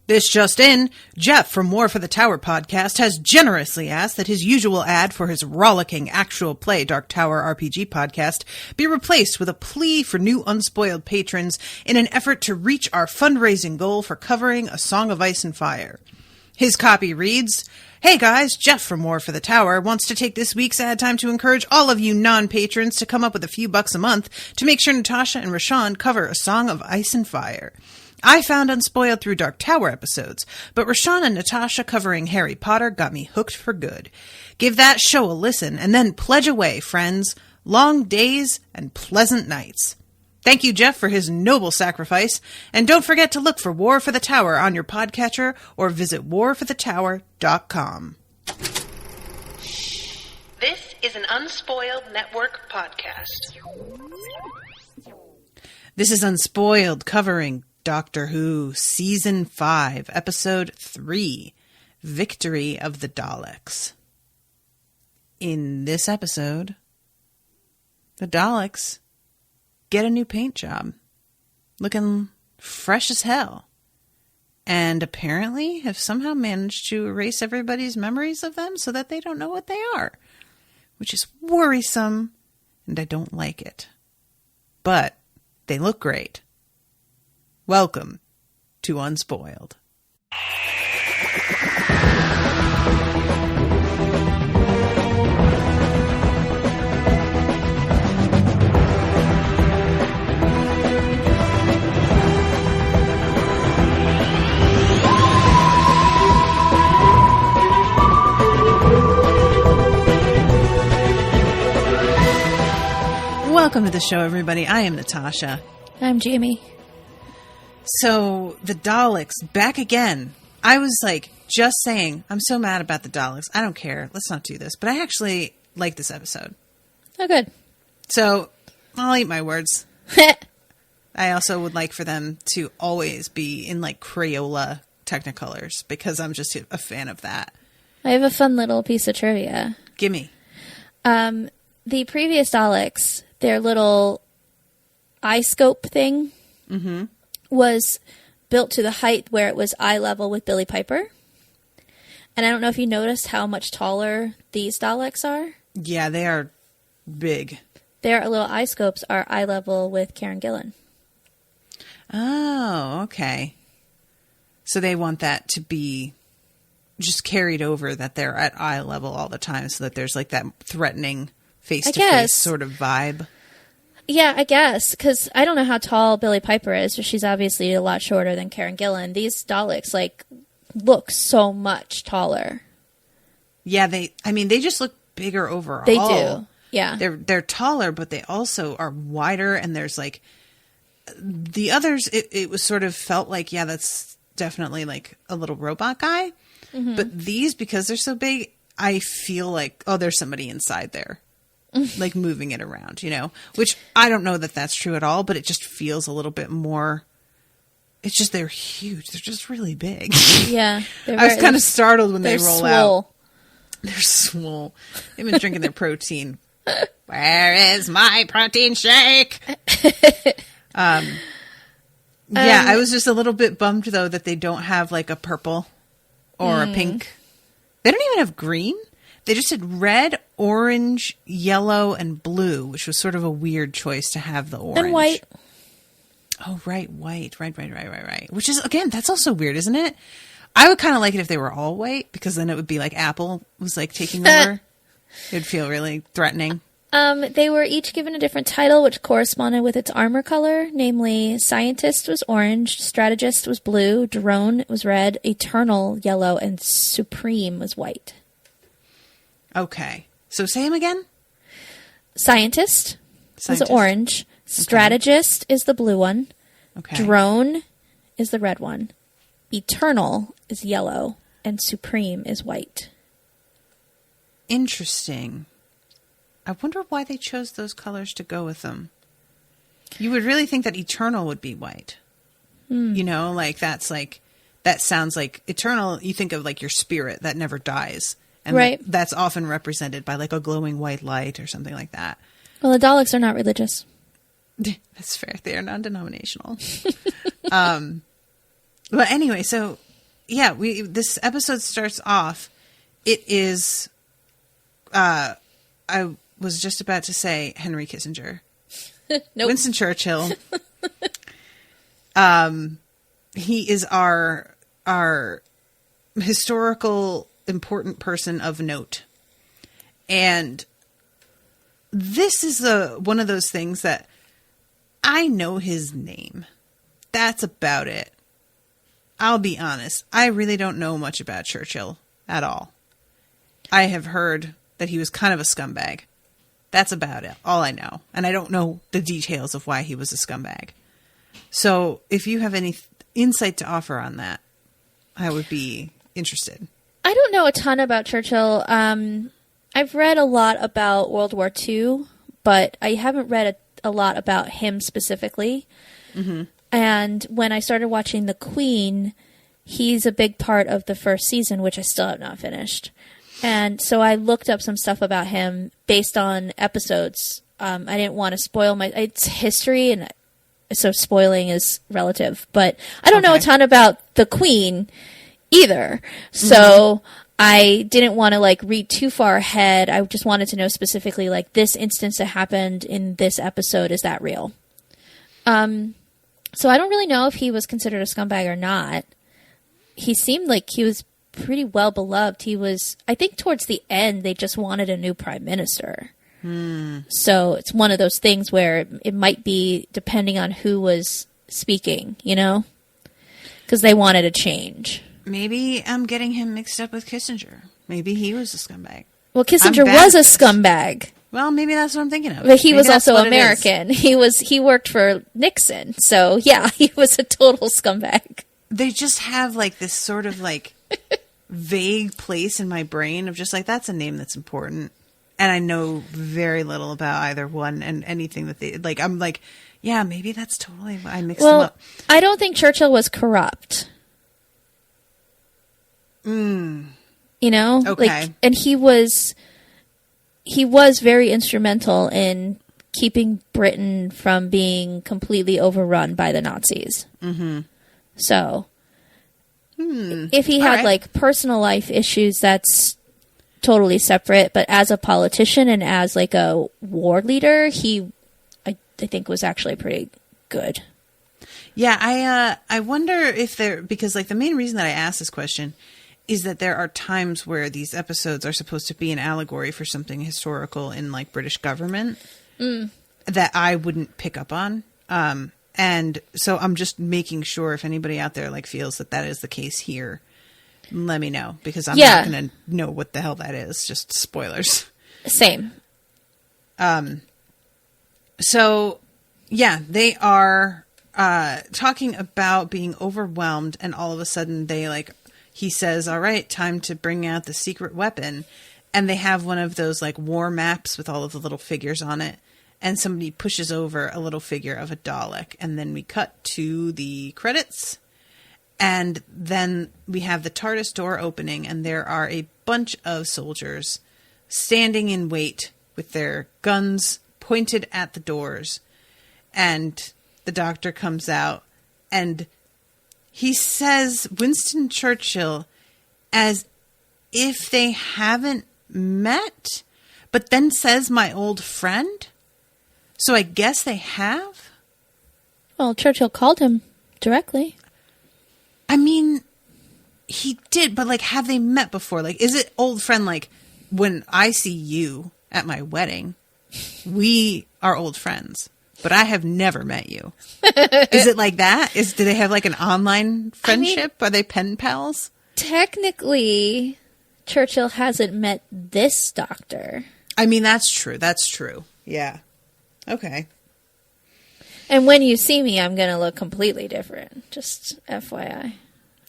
This just in, Jeff from War for the Tower podcast has generously asked that his usual ad for his rollicking actual play Dark Tower RPG podcast be replaced with a plea for new unspoiled patrons in an effort to reach our fundraising goal for covering A Song of Ice and Fire. His copy reads, "Hey guys, Jeff from War for the Tower wants to take this week's ad time to encourage all of you non-patrons to come up with a few bucks a month to make sure Natasha and Rashawn cover A Song of Ice and Fire. I found Unspoiled through Dark Tower episodes, but Rashawn and Natasha covering Harry Potter got me hooked for good. Give that show a listen and then pledge away, friends. Long days and pleasant nights." Thank you, Jeff, for his noble sacrifice, and don't forget to look for War for the Tower on your podcatcher or visit warforthetower.com. This is an Unspoiled Network podcast. This is Unspoiled, covering Doctor Who, Season 5, Episode 3, Victory of the Daleks. In this episode, the Daleks get a new paint job, looking fresh as hell, and apparently have somehow managed to erase everybody's memories of them so that they don't know what they are, which is worrisome, and I don't like it. But they look great. Welcome to Unspoiled. Welcome to the show, everybody. I am Natasha. I'm Jamie. So, the Daleks, back again. I was just saying, I'm so mad about the Daleks. I don't care. Let's not do this. But I actually like this episode. Oh, good. So, I'll eat my words. I also would like for them to always be in Crayola Technicolors, because I'm just a fan of that. I have a fun little piece of trivia. Gimme. The previous Daleks, their little eye scope thing, was built to the height where it was eye level with Billie Piper. And I don't know if you noticed how much taller these Daleks are. Yeah, they are big. Their little eye scopes are eye level with Karen Gillan. Oh, okay. So they want that to be just carried over, that they're at eye level all the time, so that there's that threatening face-to-face sort of vibe. Yeah, I guess, because I don't know how tall Billie Piper is, but she's obviously a lot shorter than Karen Gillan. These Daleks, look so much taller. Yeah, they just look bigger overall. They do, yeah. They're taller, but they also are wider, and there's, the others, it was sort of felt that's definitely, a little robot guy. Mm-hmm. But these, because they're so big, I feel there's somebody inside there. Moving it around, which I don't know that that's true at all, but it just feels a little bit more. It's just, they're huge. They're just really big. Yeah. I was kind of startled when they roll swole. out. They're swole. They've been drinking their protein. Where is my protein shake? Yeah, I was just a little bit bummed, though, that they don't have a purple or a pink. They don't even have green. They just had red, orange, yellow, and blue, which was sort of a weird choice to have the orange. And white. Oh, right, white. Right. Which is, again, that's also weird, isn't it? I would kind of like it if they were all white, because then it would be Apple was taking over. It would feel really threatening. They were each given a different title, which corresponded with its armor color. Namely, Scientist was orange, Strategist was blue, Drone was red, Eternal yellow, and Supreme was white. Okay. So say them again. Scientist is the orange. Strategist is the blue one. Okay. Drone is the red one. Eternal is yellow. And Supreme is white. Interesting. I wonder why they chose those colors to go with them. You would really think that Eternal would be white. That sounds like Eternal. You think of your spirit that never dies. And right. That's often represented by a glowing white light or something like that. Well, the Daleks are not religious. That's fair. They are non-denominational. But anyway, so yeah, this episode starts off. It is, I was just about to say Henry Kissinger. Nope. Winston Churchill. He is our historical important person of note. And this is one of those things that I know his name. That's about it. I'll be honest. I really don't know much about Churchill at all. I have heard that he was kind of a scumbag. That's about it. All I know. And I don't know the details of why he was a scumbag. So if you have any insight to offer on that, I would be interested. I don't know a ton about Churchill. I've read a lot about World War II, but I haven't read a lot about him specifically. Mm-hmm. And when I started watching The Queen, he's a big part of the first season, which I still have not finished. And so I looked up some stuff about him based on episodes. I didn't want to spoil it's history, and so spoiling is relative. But I don't know a ton about The Queen either. So I didn't want to read too far ahead. I just wanted to know specifically this instance that happened in this episode, is that real? So I don't really know if he was considered a scumbag or not. He seemed like he was pretty well beloved. He was, I think towards the end, they just wanted a new prime minister. So it's one of those things where it might be depending on who was speaking, because they wanted a change. Maybe I'm getting him mixed up with Kissinger. Maybe he was a scumbag. Well, Kissinger was a scumbag. Well, maybe that's what I'm thinking of. But he was also American. He worked for Nixon. So, yeah, he was a total scumbag. They just have this sort of vague place in my brain of just that's a name that's important. And I know very little about either one and anything that they I'm yeah, maybe that's totally why I mixed them up. I don't think Churchill was corrupt. Okay. And he was very instrumental in keeping Britain from being completely overrun by the Nazis. Mm-hmm. So, if he had personal life issues, that's totally separate. But as a politician and as a war leader, I think was actually pretty good. Yeah, I wonder if because the main reason that I asked this question is that there are times where these episodes are supposed to be an allegory for something historical in British government that I wouldn't pick up on. And so I'm just making sure if anybody out there feels that is the case here, let me know, because I'm not going to know what the hell that is. Just spoilers. Same. So yeah, they are talking about being overwhelmed, and all of a sudden they he says, all right, time to bring out the secret weapon. And they have one of those war maps with all of the little figures on it. And somebody pushes over a little figure of a Dalek. And then we cut to the credits. And then we have the TARDIS door opening. And there are a bunch of soldiers standing in wait with their guns pointed at the doors. And the Doctor comes out and he says Winston Churchill as if they haven't met, but then says my old friend. So I guess they have? Well, Churchill called him directly. I mean, he did, but have they met before? Is it old friend when I see you at my wedding, we are old friends? But I have never met you. Is it like that? Do they have an online friendship? Are they pen pals? Technically, Churchill hasn't met this Doctor. I mean, that's true. That's true. Yeah. Okay. And when you see me, I'm going to look completely different. Just FYI.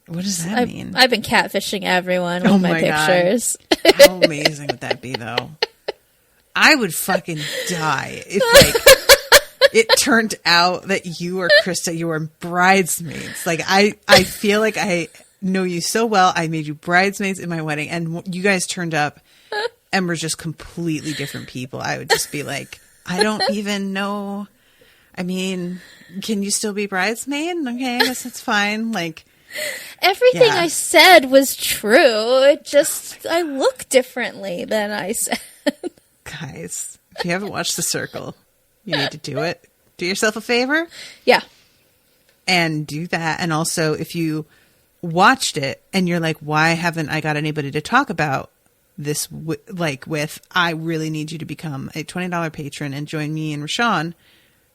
What does that mean? I've been catfishing everyone with my pictures. How amazing would that be, though? I would fucking die if it turned out that you or Krista, you were bridesmaids. I feel like I know you so well. I made you bridesmaids in my wedding, and you guys turned up and were just completely different people. I would just be I don't even know. I mean, can you still be bridesmaid? Okay, I guess that's fine. Everything Yeah. I said was true. It just, I look differently than I said. Guys, if you haven't watched The Circle, you need to do it. Do yourself a favor Yeah. and do that. And also, if you watched it and you're like, why haven't I got anybody to talk about this with, I really need you to become a $20 patron and join me and Rashawn,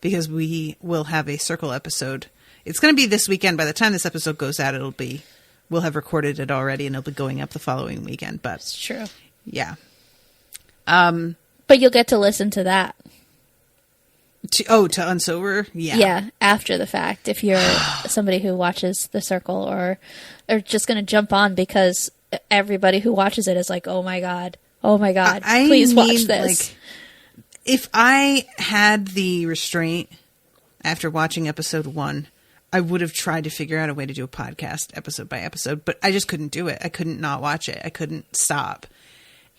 because we will have a Circle episode. It's going to be this weekend. By the time this episode goes out, we'll have recorded it already and it'll be going up the following weekend. But It's true. yeah. But you'll get to listen to that. To Unsober? Yeah. Yeah, after the fact. If you're somebody who watches The Circle or just going to jump on because everybody who watches it is like, oh my God, please watch this. Like, if I had the restraint after watching episode 1, I would have tried to figure out a way to do a podcast episode by episode, but I just couldn't do it. I couldn't not watch it. I couldn't stop.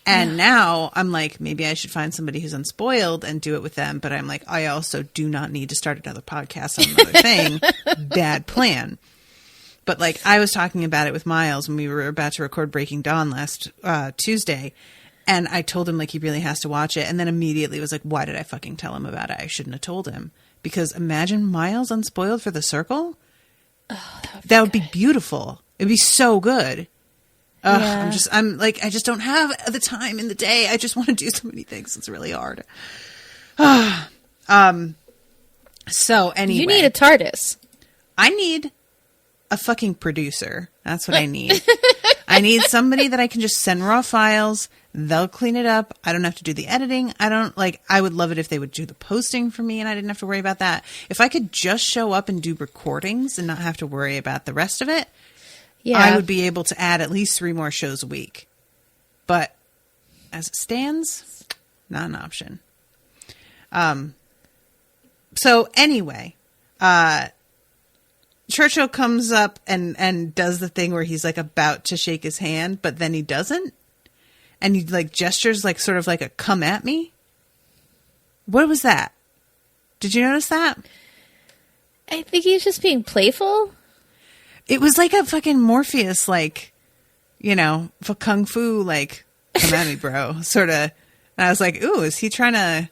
And now I'm like, maybe I should find somebody who's unspoiled and do it with them. But I'm like, I also do not need to start another podcast on another thing. Bad plan. But like, I was talking about it with Miles when we were about to record Breaking Dawn last Tuesday. And I told him like, he really has to watch it. And then immediately was like, why did I fucking tell him about it? I shouldn't have told him. Because imagine Miles unspoiled for The Circle. Oh, that would be beautiful. It'd be so good. Ugh, Yeah. I just don't have the time in the day. I just want to do so many things. It's really hard. So anyway. You need a TARDIS. I need a fucking producer. That's what I need. I need somebody that I can just send raw files. They'll clean it up. I don't have to do the editing. I would love it if they would do the posting for me and I didn't have to worry about that. If I could just show up and do recordings and not have to worry about the rest of it, Yeah. I would be able to add at least 3 more shows a week. But as it stands, not an option. So anyway, Churchill comes up and does the thing where he's like about to shake his hand, but then he doesn't. And he like gestures like sort of like a come at me. What was that? Did you notice that? I think he's just being playful. It was like a fucking Morpheus, like, for kung fu, like, come at me, bro, sort of. And I was like, ooh, is he trying to,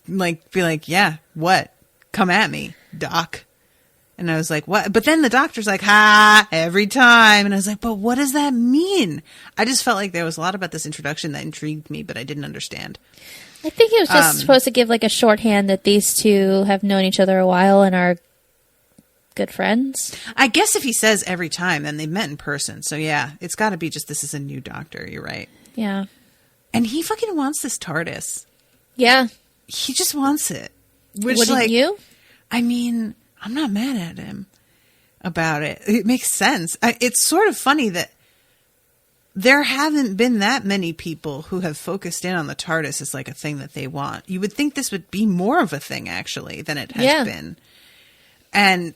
like, be like, yeah, what? Come at me, doc. And I was like, what? But then the doctor's like, ha, every time. And I was like, but what does that mean? I just felt like there was a lot about this introduction that intrigued me, but I didn't understand. I think he was just supposed to give like a shorthand that these two have known each other a while and are good friends. I guess if he says every time, then they met in person. So yeah, it's got to be just this is a new doctor. You're right. Yeah. And he fucking wants this TARDIS. Yeah. He just wants it. Which, Wouldn't like, you? I mean, I'm not mad at him about it. It makes sense. It's sort of funny that there haven't been that many people who have focused in on the TARDIS as like a thing that they want. You would think this would be more of a thing actually than it has been. And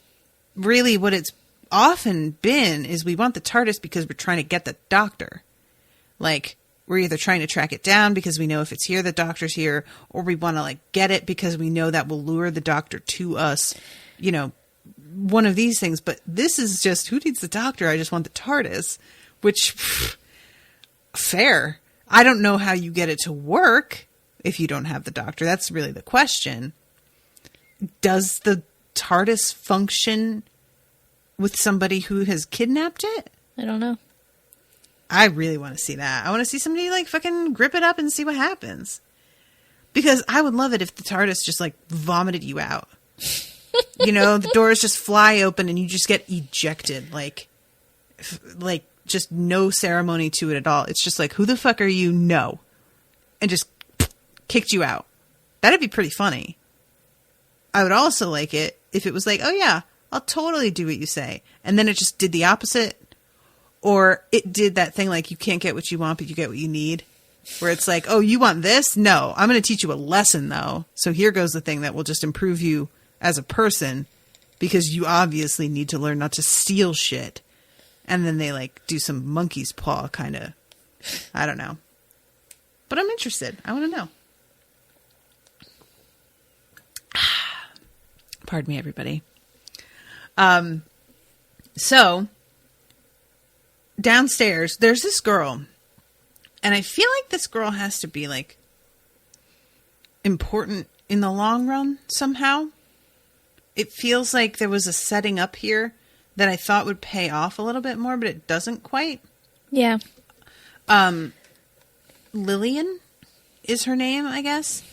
really what it's often been is we want the TARDIS because we're trying to get the doctor. Like, we're either trying to track it down because we know if it's here, the doctor's here, or we want to like get it because we know that will lure the doctor to us, one of these things. But this is just, who needs the doctor? I just want the TARDIS, which, fair. I don't know how you get it to work if you don't have the doctor. That's really the question. Does the TARDIS function with somebody who has kidnapped it? I don't know. I really want to see that. I want to see somebody like fucking grip it up and see what happens. Because I would love it if the TARDIS just like vomited you out. The doors just fly open and you just get ejected. Like just no ceremony to it at all. It's just like, who the fuck are you? No. And just kicked you out. That'd be pretty funny. I would also like it if it was like, oh yeah, I'll totally do what you say. And then it just did the opposite. Or it did that thing like you can't get what you want, but you get what you need. Where it's like, oh, you want this? No, I'm going to teach you a lesson though. So here goes the thing that will just improve you as a person because you obviously need to learn not to steal shit. And then they like do some monkey's paw kind of, I don't know. But I'm interested. I want to know. Pardon me, everybody. So downstairs, there's this girl. And I feel like this girl has to be, like, important in the long run somehow. It feels like there was a setting up here that I thought would pay off a little bit more, but it doesn't quite. Yeah. Lillian is her name, I guess.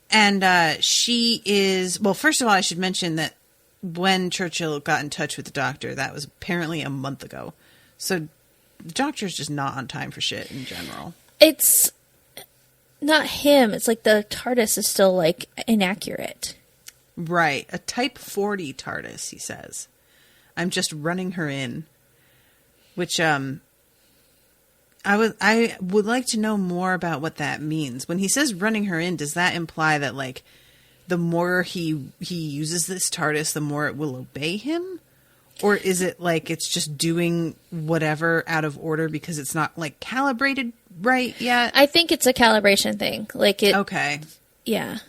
And she is... Well, first of all, I should mention that when Churchill got in touch with the doctor, that was apparently a month ago. So the doctor's just not on time for shit in general. It's not him. It's like the TARDIS is still, like, inaccurate. Right. A Type 40 TARDIS, he says. I'm just running her in. Which, I would like to know more about what that means. When he says running her in, does that imply that, like, the more he uses this TARDIS, the more it will obey him? Or is it like it's just doing whatever out of order because it's not, like, calibrated right yet? I think it's a calibration thing. Like it. Okay. Yeah.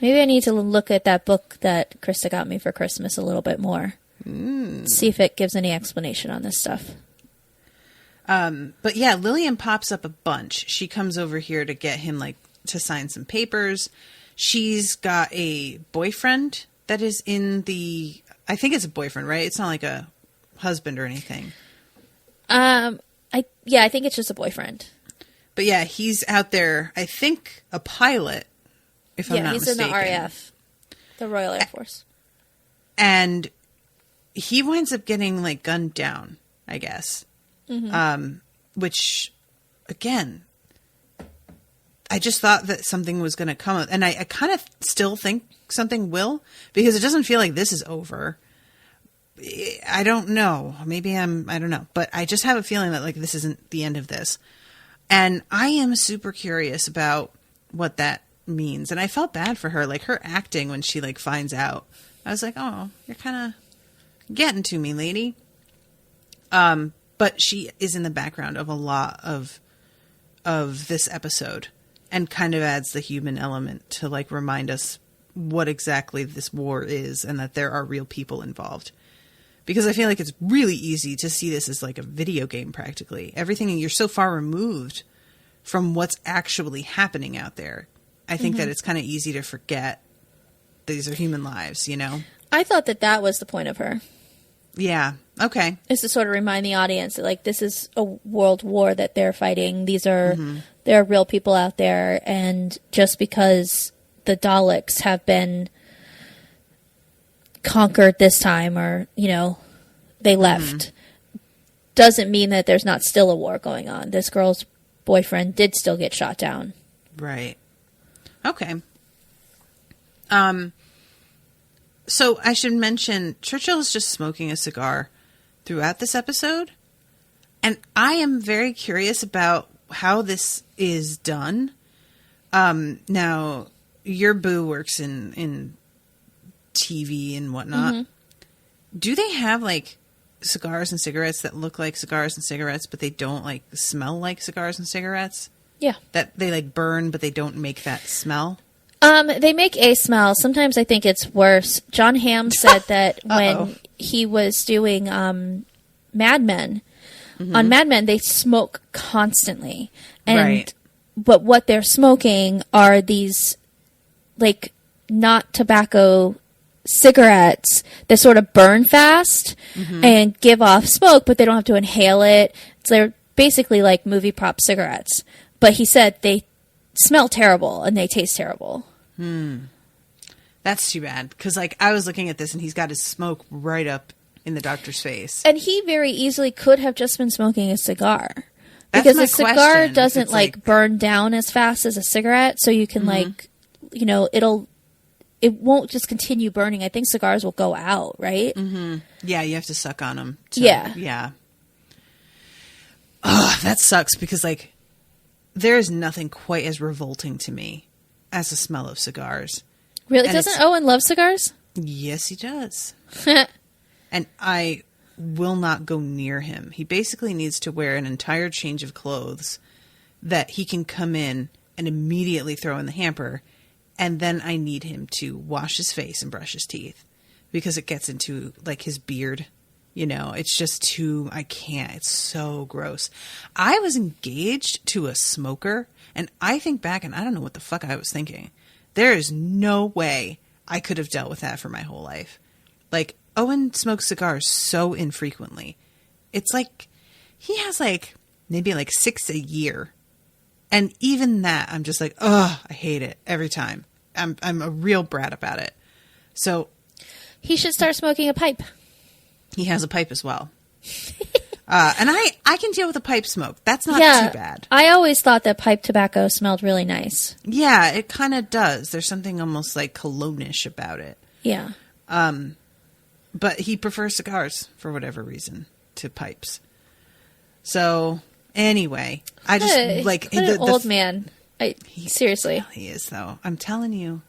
Maybe I need to look at that book that Krista got me for Christmas a little bit more. See if it gives any explanation on this stuff. But yeah, Lillian pops up a bunch. She comes over here to get him, like, to sign some papers. She's got a boyfriend that is in the... I think it's a boyfriend, right? It's not like a husband or anything. I think it's just a boyfriend. But yeah, he's out there, I think, a pilot, if I'm not mistaken. Yeah, he's in the RAF, the Royal Air Force. And he winds up getting, like, gunned down, I guess. Mm-hmm. Which, again, I just thought that something was going to come up. And I kind of still think something will, because it doesn't feel like this is over. I don't know. Maybe I don't know. But I just have a feeling that, like, this isn't the end of this. And I am super curious about what that means. And I felt bad for her. Like, her acting when she, like, finds out. I was like, oh, you're kind of getting to me, lady. But she is in the background of a lot of this episode and kind of adds the human element to, like, remind us what exactly this war is and that there are real people involved. Because I feel like it's really easy to see this as, like, a video game practically. Everything, you're so far removed from what's actually happening out there. I think that it's kind of easy to forget these are human lives, you know? I thought that was the point of her. Yeah. Okay. Is to sort of remind the audience that, like, this is a world war that they're fighting. These are, there are real people out there. And just because the Daleks have been conquered this time or, you know, they left, doesn't mean that there's not still a war going on. This girl's boyfriend did still get shot down. Right. Okay. So I should mention Churchill is just smoking a cigar throughout this episode. And I am very curious about how this is done. Now, your boo works in TV and whatnot. Do they have, like, cigars and cigarettes that look like cigars and cigarettes, but they don't, like, smell like cigars and cigarettes? Yeah. That they, like, burn, but they don't make that smell? They make a smell. Sometimes I think it's worse. John Hamm said that when he was doing Mad Men, on Mad Men, they smoke constantly. And but what they're smoking are these, like, not tobacco cigarettes that sort of burn fast and give off smoke, but they don't have to inhale it. So they're basically like movie prop cigarettes. But he said they smell terrible and they taste terrible. That's too bad. Because, like, I was looking at this and he's got his smoke right up in the doctor's face. And he very easily could have just been smoking a cigar. Because a cigar doesn't, like, burn down as fast as a cigarette. So you can, like, you know, it won't just continue burning. I think cigars will go out, right? Yeah, you have to suck on them. Yeah. Oh, that sucks because, like, there is nothing quite as revolting to me as the smell of cigars. Really? And doesn't Owen love cigars? Yes, he does. And I will not go near him. He basically needs to wear an entire change of clothes that he can come in and immediately throw in the hamper. And then I need him to wash his face and brush his teeth because it gets into, like, his beard You know, it's just I can't. It's so gross. I was engaged to a smoker, and I think back, and I don't know what the fuck I was thinking. There is no way I could have dealt with that for my whole life. Like, Owen smokes cigars so infrequently. It's like, he has like, maybe like 6 a year. And even that, I'm just like, ugh, I hate it every time. I'm a real brat about it. So. He should start smoking a pipe. He has a pipe as well. And I can deal with a pipe smoke. That's not too bad. I always thought that pipe tobacco smelled really nice. Yeah, it kind of does. There's something almost like cologne-ish about it. Yeah. But he prefers cigars for whatever reason to pipes. So anyway, I just like an old man. Seriously, he is though. I'm telling you,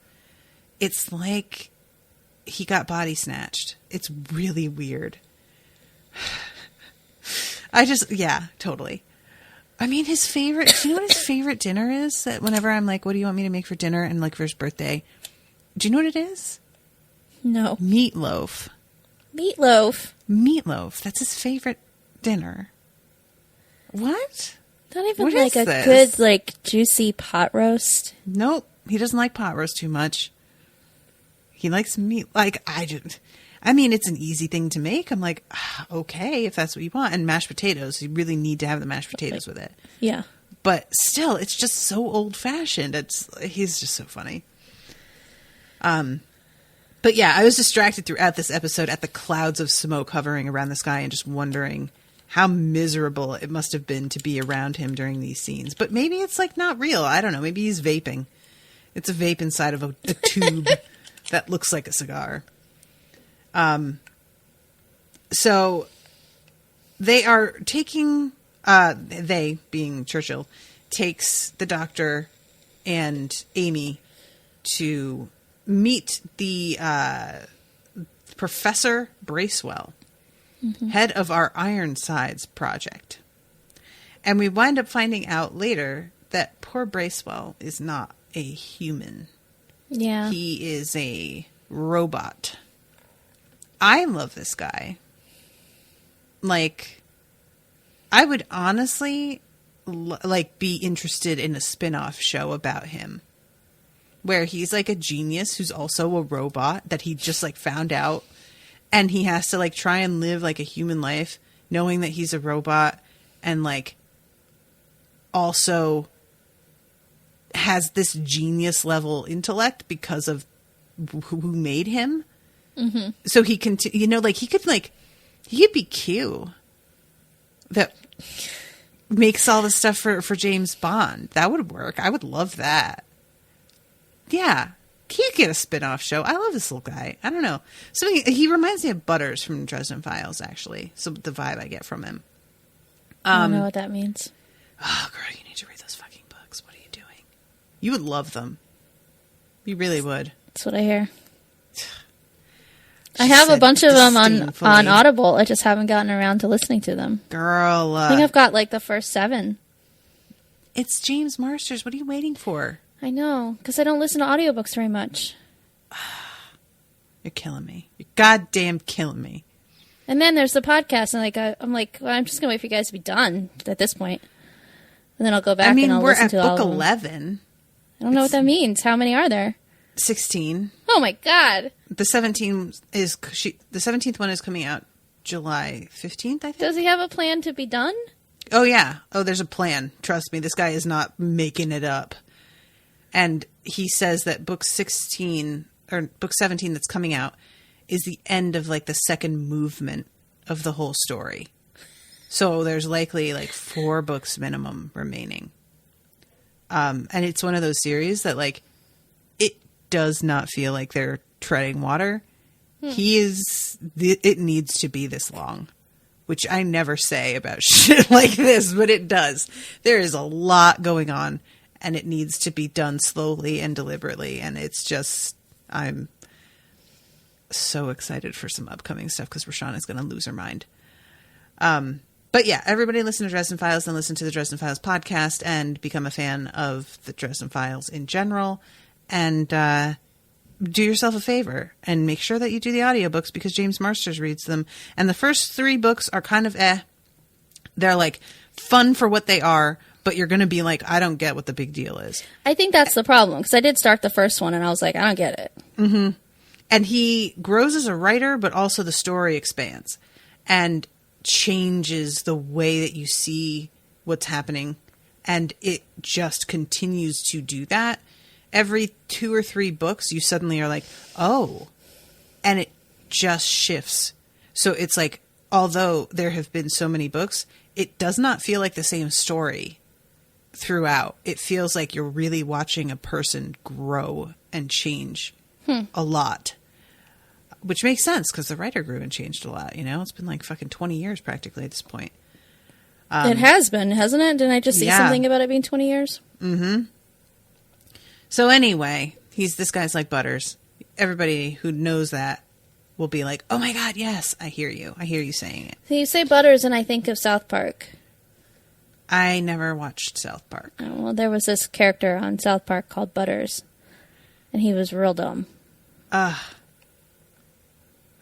it's like he got body snatched. It's really weird. Yeah, totally. I mean, do you know what his favorite dinner is? That whenever I'm like, what do you want me to make for dinner? And like for his birthday, do you know what it is? No. Meatloaf. Meatloaf. That's his favorite dinner. What? Not even what like a this? good, like, juicy pot roast? Nope. He doesn't like pot roast too much. He likes meat. Like, I mean, it's an easy thing to make. I'm like, okay, if that's what you want. And mashed potatoes. You really need to have the mashed potatoes with it. Yeah. But still, it's just so old-fashioned. He's just so funny. But yeah, I was distracted throughout this episode at the clouds of smoke hovering around the sky and just wondering how miserable it must have been to be around him during these scenes. But maybe it's like not real. I don't know. Maybe he's vaping. It's a vape inside of a tube that looks like a cigar. So they are taking, they being Churchill, takes the Doctor and Amy to meet the Professor Bracewell, head of our Ironsides project. And we wind up finding out later that poor Bracewell is not a human. Yeah. He is a robot. I love this guy. Like, I would honestly be interested in a spin-off show about him, where he's like a genius who's also a robot that he just like found out, and he has to like try and live like a human life knowing that he's a robot, and like also has this genius level intellect because of who made him. Mm-hmm. So he can, he could be Q that makes all the stuff for James Bond. That would work. I would love that. Yeah. He could get a spin-off show. I love this little guy. I don't know. So he reminds me of Butters from Dresden Files, actually. So the vibe I get from him. I don't know what that means. Oh, girl, you need to read those fucking books. What are you doing? You would love them. You really would. That's what I hear. I have a bunch of them on Audible. I just haven't gotten around to listening to them. Girl. I think I've got like the first 7. It's James Marsters. What are you waiting for? I know, because I don't listen to audiobooks very much. You're killing me. You're goddamn killing me. And then there's the podcast, and I'm like, well, I'm just going to wait for you guys to be done at this point. And then I'll go back and I'll listen to all of them. we're at book 11. I don't know what that means. How many are there? 16. Oh my god. The 17th one is coming out July 15th, I think. Does he have a plan to be done? Oh yeah. Oh, there's a plan. Trust me, this guy is not making it up. And he says that book 17 that's coming out is the end of like the second movement of the whole story. So there's likely like 4 books minimum remaining. And it's one of those series that like it does not feel like they're treading water. It needs to be this long, which I never say about shit like this, but it does. There is a lot going on, and it needs to be done slowly and deliberately. And it's just, I'm so excited for some upcoming stuff because Rashawn is going to lose her mind. But yeah, everybody listen to Dresden Files and listen to the Dresden Files podcast and become a fan of the Dresden Files in general. And do yourself a favor and make sure that you do the audiobooks because James Marsters reads them. And the first 3 books are kind of They're like fun for what they are, but you're going to be like, I don't get what the big deal is. I think that's the problem, because I did start the first one and I was like, I don't get it. Mm-hmm. And he grows as a writer, but also the story expands and changes the way that you see what's happening. And it just continues to do that. Every 2 or 3 books, you suddenly are like, oh, and it just shifts. So it's like, although there have been so many books, it does not feel like the same story throughout. It feels like you're really watching a person grow and change a lot, which makes sense because the writer grew and changed a lot. You know, it's been like fucking 20 years practically at this point. It has been, hasn't it? Didn't I just see something about it being 20 years? Mm-hmm. So anyway, this guy's like Butters. Everybody who knows that will be like, oh my God, yes, I hear you. I hear you saying it. So you say Butters and I think of South Park. I never watched South Park. Oh, well, there was this character on South Park called Butters, and he was real dumb.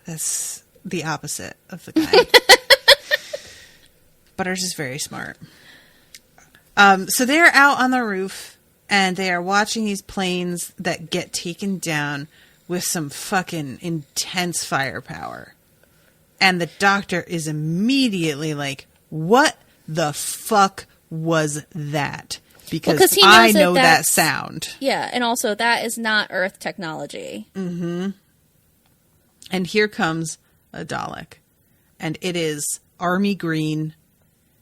That's the opposite of the guy. Butters is very smart. So they're out on the roof, and they are watching these planes that get taken down with some fucking intense firepower. And the doctor is immediately like, what the fuck was that? Because he knows I know that sound. Yeah, and also that is not Earth technology. Mm-hmm. And here comes a Dalek. And it is army green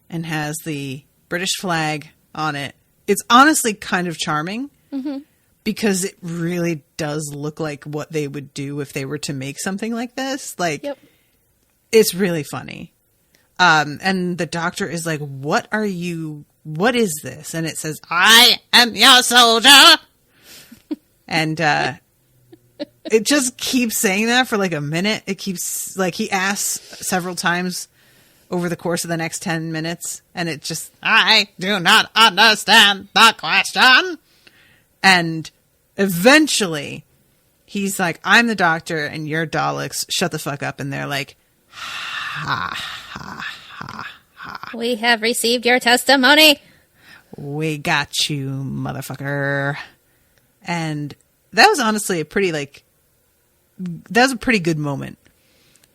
and has the British flag on it. It's honestly kind of charming because it really does look like what they would do if they were to make something like this. Like, It's really funny. And the doctor is like, what is this? And it says, I am your soldier. And it just keeps saying that for like a minute. It keeps, like, he asks several times over the course of the next 10 minutes. And it just, I do not understand the question. And eventually he's like, I'm the doctor and you're Daleks. Shut the fuck up. And they're like, ha, ha, ha, ha. We have received your testimony. We got you, motherfucker. And that was honestly a pretty good moment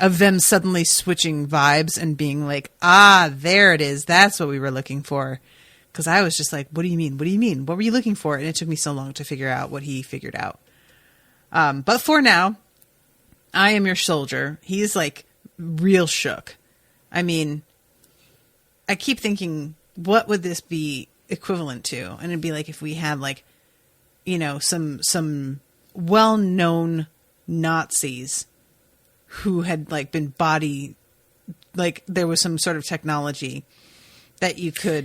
of them suddenly switching vibes and being like, there it is. That's what we were looking for. Because I was just like, what do you mean? What do you mean? What were you looking for? And it took me so long to figure out what he figured out. But for now, I am your soldier. He's like real shook. I mean, I keep thinking, what would this be equivalent to? And it'd be like if we had like, you know, some well-known Nazis who had like been like there was some sort of technology that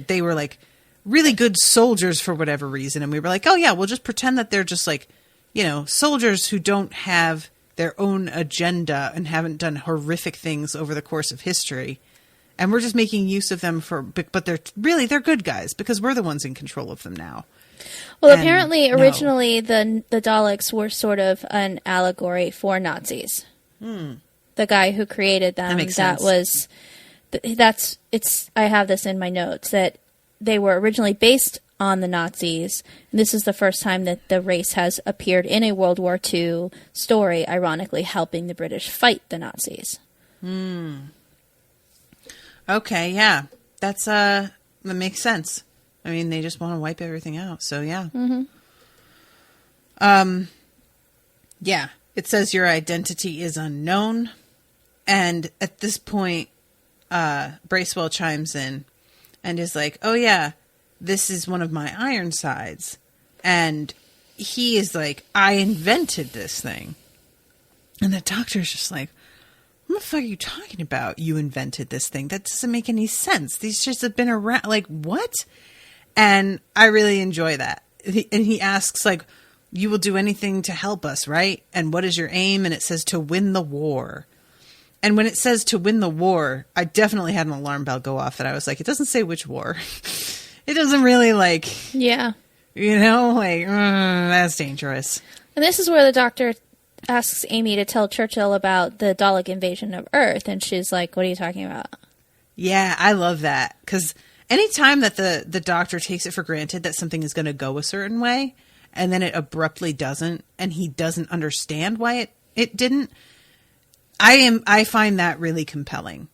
they were like really good soldiers for whatever reason. And we were like, oh yeah, we'll just pretend that they're just like, you know, soldiers who don't have their own agenda and haven't done horrific things over the course of history. And we're just making use of them but they're good guys because we're the ones in control of them now. Well, apparently originally the Daleks were sort of an allegory for Nazis. The guy who created them, that makes sense. I have this in my notes that they were originally based on the Nazis. And this is the first time that the race has appeared in a World War II story, ironically helping the British fight the Nazis. Okay, yeah. That makes sense. I mean, they just want to wipe everything out, so yeah. Yeah, it says your identity is unknown. And at this point, Bracewell chimes in and is like, oh yeah, this is one of my Ironsides. And he is like, I invented this thing. And the doctor's just like, what the fuck are you talking about? You invented this thing. That doesn't make any sense. These just have been around. Like, what? And I really enjoy that. And he asks, like, you will do anything to help us, right? And what is your aim? And it says to win the war. And when it says to win the war, I definitely had an alarm bell go off that I was like, it doesn't say which war. It doesn't really like, yeah, you know, like, that's dangerous. And this is where the doctor asks Amy to tell Churchill about the Dalek invasion of Earth, and she's like, what are you talking about? Yeah, I love that. Because anytime that the Doctor takes it for granted that something is going to go a certain way, and then it abruptly doesn't, and he doesn't understand why it didn't, I find that really compelling.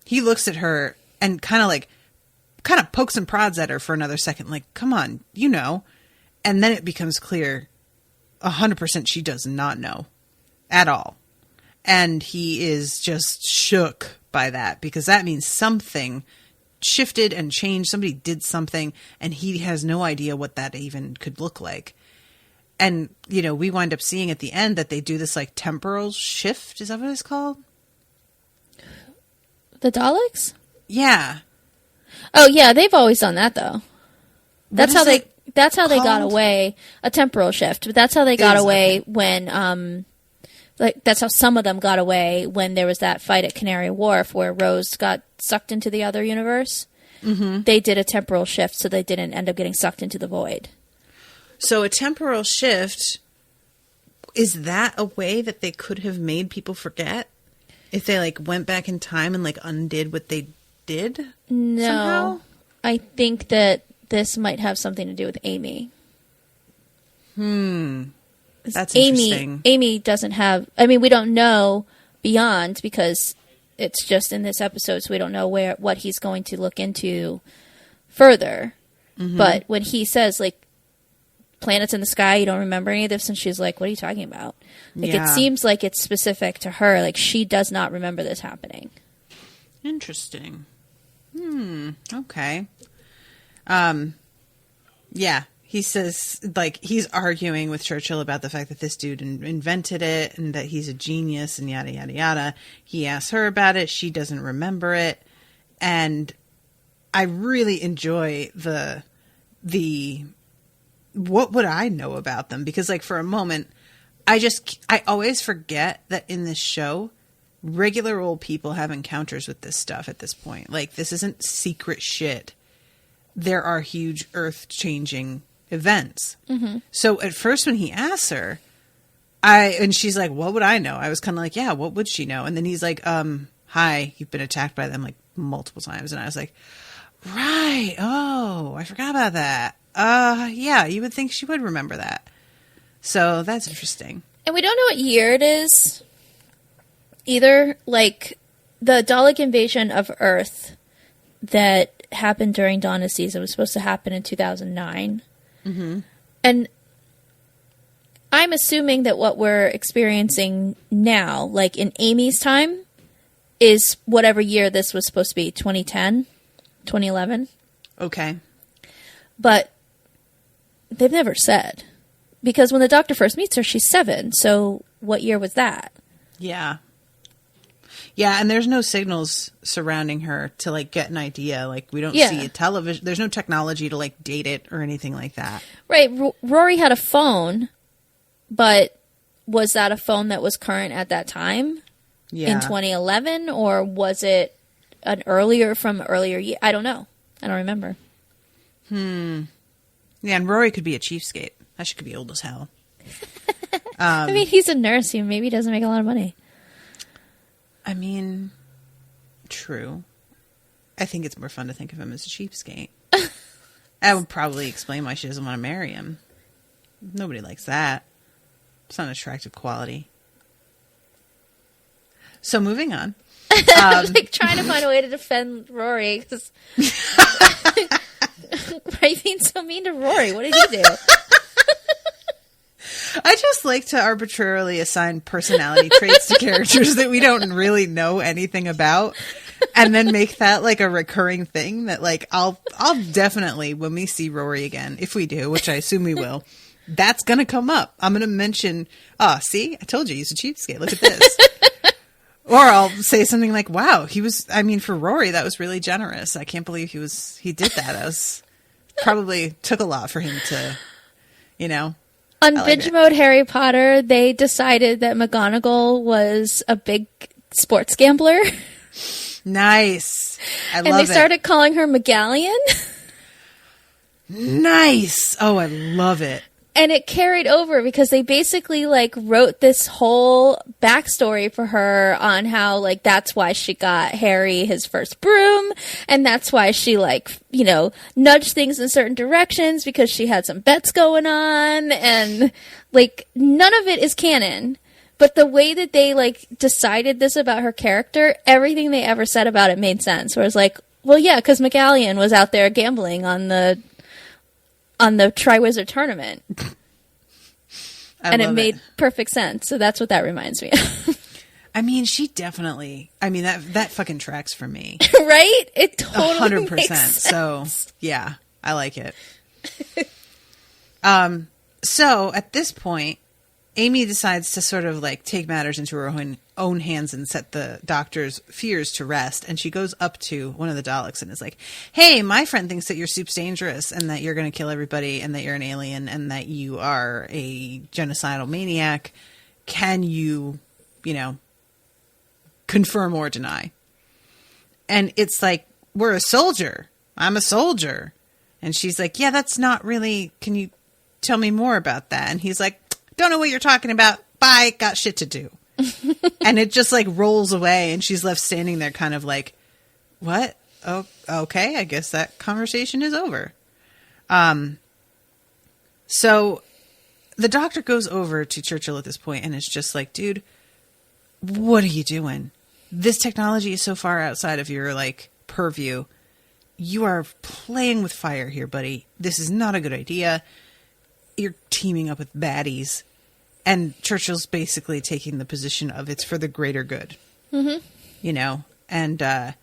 He looks at her and kind of pokes and prods at her for another second, like, come on, you know. And then it becomes clear 100% she does not know at all. And he is just shook by that, because that means something shifted and changed. Somebody did something, and he has no idea what that even could look like. And, you know, we wind up seeing at the end that they do this like temporal shift. Is that what it's called? The Daleks? Yeah. Oh yeah, they've always done that though. That's how they got away, a temporal shift. But that's how they got away when that's how some of them got away when there was that fight at Canary Wharf where Rose got sucked into the other universe. Mm-hmm. They did a temporal shift so they didn't end up getting sucked into the void. So a temporal shift, is that a way that they could have made people forget? If they like went back in time and like undid what they did? No. Somehow? I think that this might have something to do with Amy. That's interesting. Amy doesn't have, I mean, we don't know beyond because it's just in this episode, so we don't know what he's going to look into further. Mm-hmm. But when he says like planets in the sky, you don't remember any of this, and she's like, what are you talking about? Like, it seems like it's specific to her. Like, she does not remember this happening. Interesting. Okay. Yeah. He says, like, he's arguing with Churchill about the fact that this dude invented it and that he's a genius and yada, yada, yada. He asks her about it. She doesn't remember it. And I really enjoy the what would I know about them? Because, like, for a moment, I always forget that in this show, regular old people have encounters with this stuff at this point. Like, this isn't secret shit. There are huge earth-changing events. Mm-hmm. So at first when he asks her, and she's like, what would I know? I was kind of like, yeah, what would she know? And then he's like, hi, you've been attacked by them like multiple times. And I was like, right. Oh, I forgot about that. Yeah, you would think she would remember that. So that's interesting. And we don't know what year it is either. Like, the Dalek invasion of Earth that happened during Dawn of Season was supposed to happen in 2009. Mm-hmm. And I'm assuming that what we're experiencing now, like in Amy's time, is whatever year this was supposed to be, 2010, 2011. Okay. But they've never said. Because when the Doctor first meets her, she's 7. So what year was that? Yeah. Yeah, and there's no signals surrounding her to, like, get an idea. Like, we don't see a television. There's no technology to, like, date it or anything like that. Right. Rory had a phone, but was that a phone that was current at that time? Yeah. In 2011? Or was it an earlier year? I don't know. I don't remember. Yeah, and Rory could be a cheapskate. That shit could be old as hell. I mean, he's a nurse. He maybe doesn't make a lot of money. I mean, true. I think it's more fun to think of him as a cheapskate. That would probably explain why she doesn't want to marry him. Nobody likes that. It's not an attractive quality. So moving on. I'm like trying to find a way to defend Rory. Cause... Why are you being so mean to Rory? What did he do? I just like to arbitrarily assign personality traits to characters that we don't really know anything about, and then make that like a recurring thing that, like, I'll definitely, when we see Rory again, if we do, which I assume we will, that's going to come up. I'm going to mention, see, I told you he's a cheapskate. Look at this. Or I'll say something like, wow, for Rory, that was really generous. I can't believe he did that. That was probably took a lot for him to, you know. On Binge Mode Harry Potter, they decided that McGonagall was a big sports gambler. Nice. I love it. And they started calling her McGallion. Nice. Oh, I love it. And it carried over because they basically like wrote this whole backstory for her on how like that's why she got Harry his first broom, and that's why she like, you know, nudged things in certain directions because she had some bets going on, and like none of it is canon. But the way that they like decided this about her character, everything they ever said about it made sense. Where it's like, well, yeah, because McAllion was out there gambling on the Triwizard Tournament. And it made perfect sense. So that's what that reminds me of. I mean, she definitely, I mean, that fucking tracks for me. Right? It totally 100%. makes sense. So, yeah, I like it. So at this point, Amy decides to sort of like take matters into her own hands and set the doctor's fears to rest. And she goes up to one of the Daleks and is like, hey, my friend thinks that your soup's dangerous and that you're going to kill everybody and that you're an alien and that you are a genocidal maniac. Can you, you know, confirm or deny? And it's like, we're a soldier. I'm a soldier. And she's like, yeah, that's not really, can you tell me more about that? And he's like, don't know what you're talking about. Bye. Got shit to do. And it just like rolls away and she's left standing there kind of like, what? Oh, okay. I guess that conversation is over. So the doctor goes over to Churchill at this point and is just like, dude, what are you doing? This technology is so far outside of your like purview. You are playing with fire here, buddy. This is not a good idea. You're teaming up with baddies. And Churchill's basically taking the position of it's for the greater good. Mm-hmm. You know? And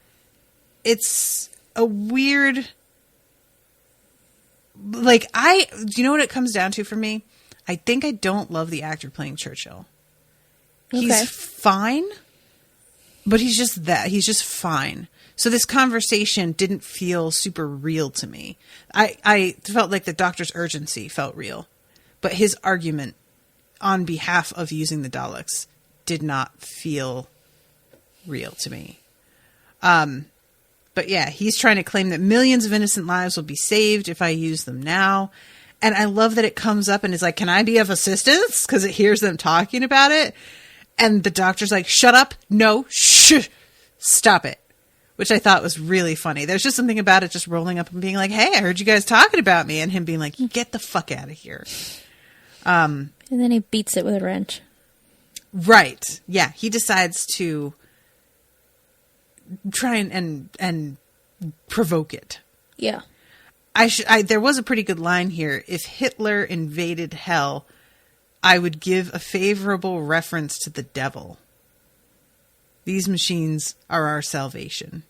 it's a weird... Like, do you know what it comes down to for me? I think I don't love the actor playing Churchill. Okay. He's fine, but he's just that. He's just fine. So this conversation didn't feel super real to me. I felt like the doctor's urgency felt real, but his argument on behalf of using the Daleks did not feel real to me. But yeah, he's trying to claim that millions of innocent lives will be saved if I use them now. And I love that it comes up and is like, can I be of assistance? Because it hears them talking about it. And the doctor's like, shut up. No, shh, stop it. Which I thought was really funny. There's just something about it just rolling up and being like, hey, I heard you guys talking about me. And him being like, get the fuck out of here. And then he beats it with a wrench. Right. Yeah. He decides to try and provoke it. Yeah. There was a pretty good line here. If Hitler invaded hell, I would give a favorable reference to the devil. These machines are our salvation.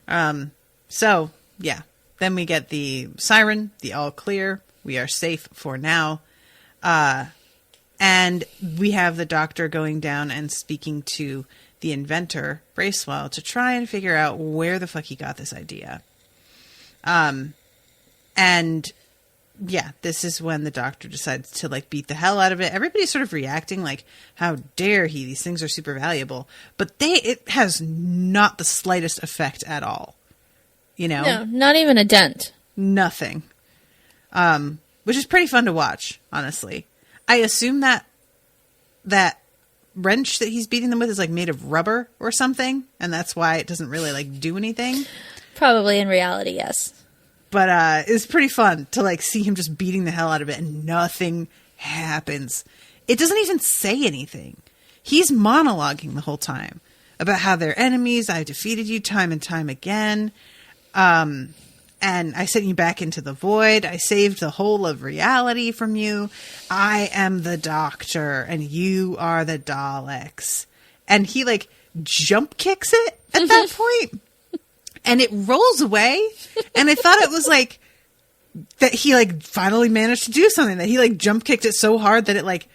So, yeah. Then we get the siren, the all clear. We are safe for now. And we have the doctor going down and speaking to the inventor, Bracewell, to try and figure out where the fuck he got this idea. And yeah, this is when the doctor decides to like beat the hell out of it. Everybody's sort of reacting like, how dare he? These things are super valuable. But it has not the slightest effect at all. You know? No, not even a dent. Nothing. Which is pretty fun to watch, honestly. I assume that wrench that he's beating them with is like made of rubber or something, and that's why it doesn't really like do anything. Probably in reality, yes. But it's pretty fun to like see him just beating the hell out of it and nothing happens. It doesn't even say anything. He's monologuing the whole time about how they're enemies. I've defeated you time and time again. And I sent you back into the void. I saved the whole of reality from you. I am the doctor and you are the Daleks. And he like jump kicks it at that point. And it rolls away. And I thought it was like that he like finally managed to do something, that he like jump kicked it so hard that it like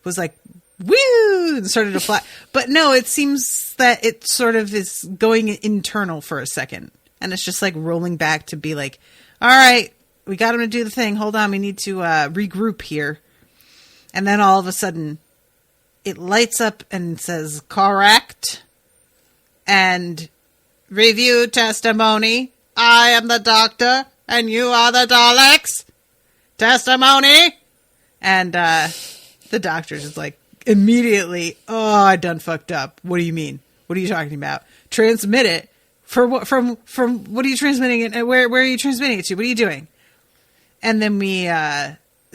was like, woo, and started to fly. But no, it seems that it sort of is going internal for a second. And it's just like rolling back to be like, all right, we got him to do the thing. Hold on. We need to regroup here. And then all of a sudden it lights up and says, correct. And review testimony. I am the doctor and you are the Daleks. Testimony. And the doctor's just like, immediately, oh, I done fucked up. What do you mean? What are you talking about? Transmit it for what? From what are you transmitting it? Where are you transmitting it to? What are you doing? And then we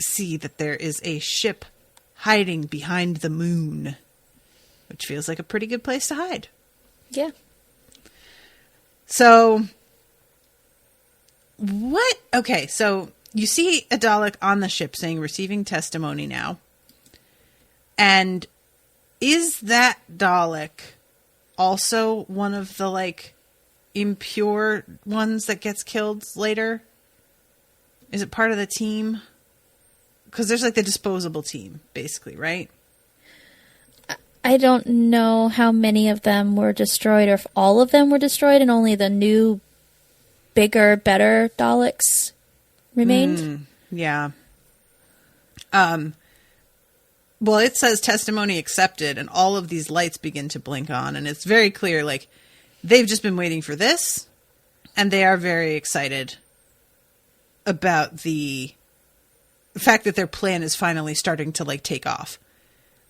see that there is a ship hiding behind the moon, which feels like a pretty good place to hide. Yeah. So what? Okay, so you see a Dalek on the ship saying receiving testimony now. And is that Dalek also one of the, like, impure ones that gets killed later? Is it part of the team? Because there's, like, the disposable team, basically, right? I don't know how many of them were destroyed or if all of them were destroyed and only the new, bigger, better Daleks remained. Yeah. Well, it says testimony accepted, and all of these lights begin to blink on, and it's very clear, like, they've just been waiting for this, and they are very excited about the fact that their plan is finally starting to, like, take off.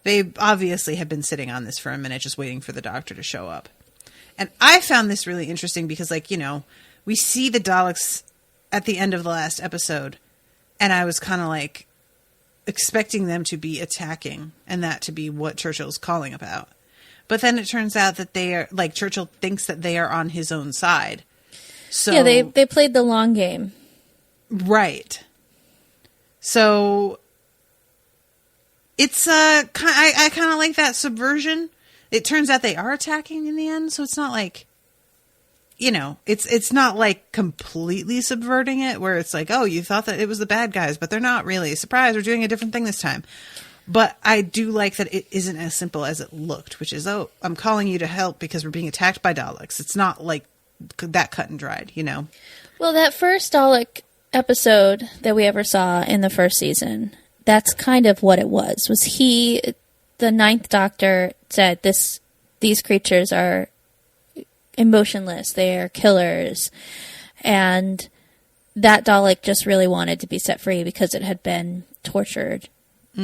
They obviously have been sitting on this for a minute, just waiting for the doctor to show up. And I found this really interesting because, like, you know, we see the Daleks at the end of the last episode, and I was kind of like, expecting them to be attacking and that to be what Churchill's calling about. But then it turns out that they are, like, Churchill thinks that they are on his own side. So yeah, they played the long game. Right. So it's I kind of like that subversion. It turns out they are attacking in the end, so it's not like, you know, it's not like completely subverting it where it's like, oh, you thought that it was the bad guys, but they're not really. Surprise, we're doing a different thing this time. But I do like that it isn't as simple as it looked, which is, oh, I'm calling you to help because we're being attacked by Daleks. It's not like that cut and dried, you know? Well, that first Dalek episode that we ever saw in the first season, that's kind of what it was the Ninth Doctor said these creatures are emotionless, they are killers, and that Dalek just really wanted to be set free because it had been tortured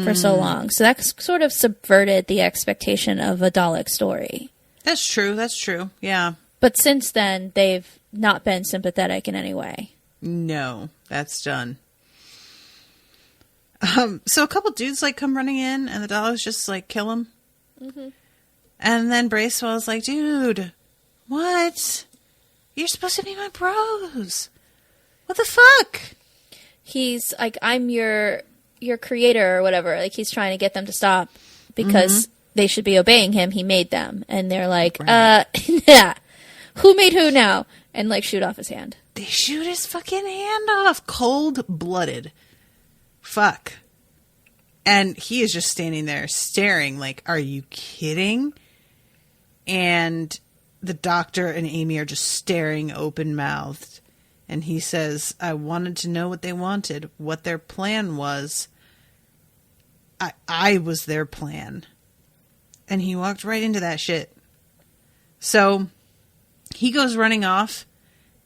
for so long. So that sort of subverted the expectation of a Dalek story. That's true, yeah. But since then, they've not been sympathetic in any way. No, that's done. So a couple dudes, like, come running in, and the Daleks just, like, kill them. Mm-hmm. And then Bracewell's like, dude, what? You're supposed to be my bros. What the fuck? He's like, I'm your creator or whatever. Like, he's trying to get them to stop because they should be obeying him. He made them. And they're like, yeah, who made who now? And, like, shoot off his hand. They shoot his fucking hand off. Cold-blooded. Fuck. And he is just standing there staring like, are you kidding? And the Doctor and Amy are just staring open-mouthed. And he says, I wanted to know what they wanted, what their plan was. I was their plan. And he walked right into that shit. So he goes running off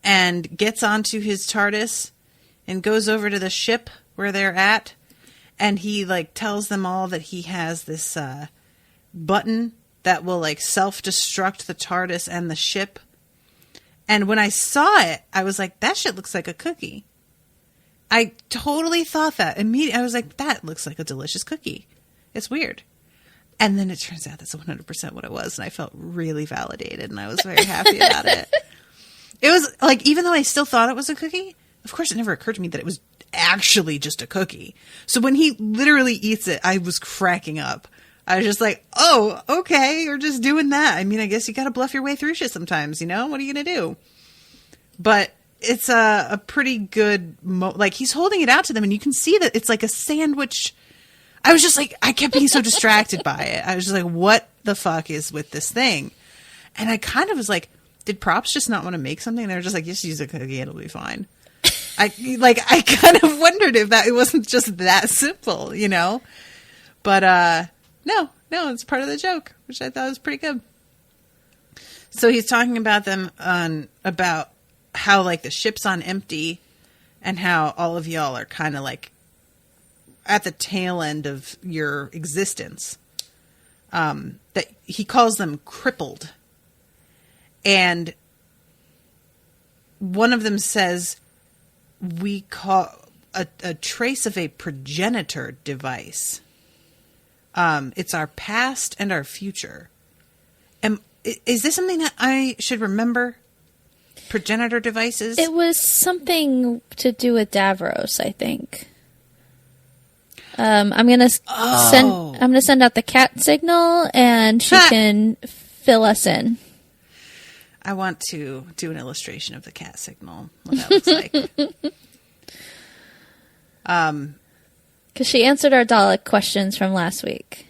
and gets onto his TARDIS and goes over to the ship where they're at. And he, like, tells them all that he has this button that will, like, self-destruct the TARDIS and the ship. And when I saw it, I was like, that shit looks like a cookie. I totally thought that. Immediately, I was like, that looks like a delicious cookie. It's weird. And then it turns out that's 100% what it was. And I felt really validated. And I was very happy about it. It was, like, even though I still thought it was a cookie, of course it never occurred to me that it was actually just a cookie. So when he literally eats it, I was cracking up. I was just like, oh, okay, you're just doing that. I mean, I guess you got to bluff your way through shit sometimes, you know? What are you going to do? But it's a pretty good, like, he's holding it out to them, and you can see that it's like a sandwich. I was just like, I kept being so distracted by it. I was just like, what the fuck is with this thing? And I kind of was like, did props just not want to make something? They were just like, just use a cookie, it'll be fine. I kind of wondered if it wasn't just that simple, you know? But, no, it's part of the joke, which I thought was pretty good. So he's talking about them about how, like, the ship's on empty and how all of y'all are kind of, like, at the tail end of your existence. That he calls them crippled. And one of them says, we call a trace of a progenitor device. It's our past and our future. Is this something that I should remember? Progenitor devices? It was something to do with Davros, I think. I'm gonna send out the cat signal, and she can fill us in. I want to do an illustration of the cat signal, what that looks like. Because she answered our Dalek questions from last week.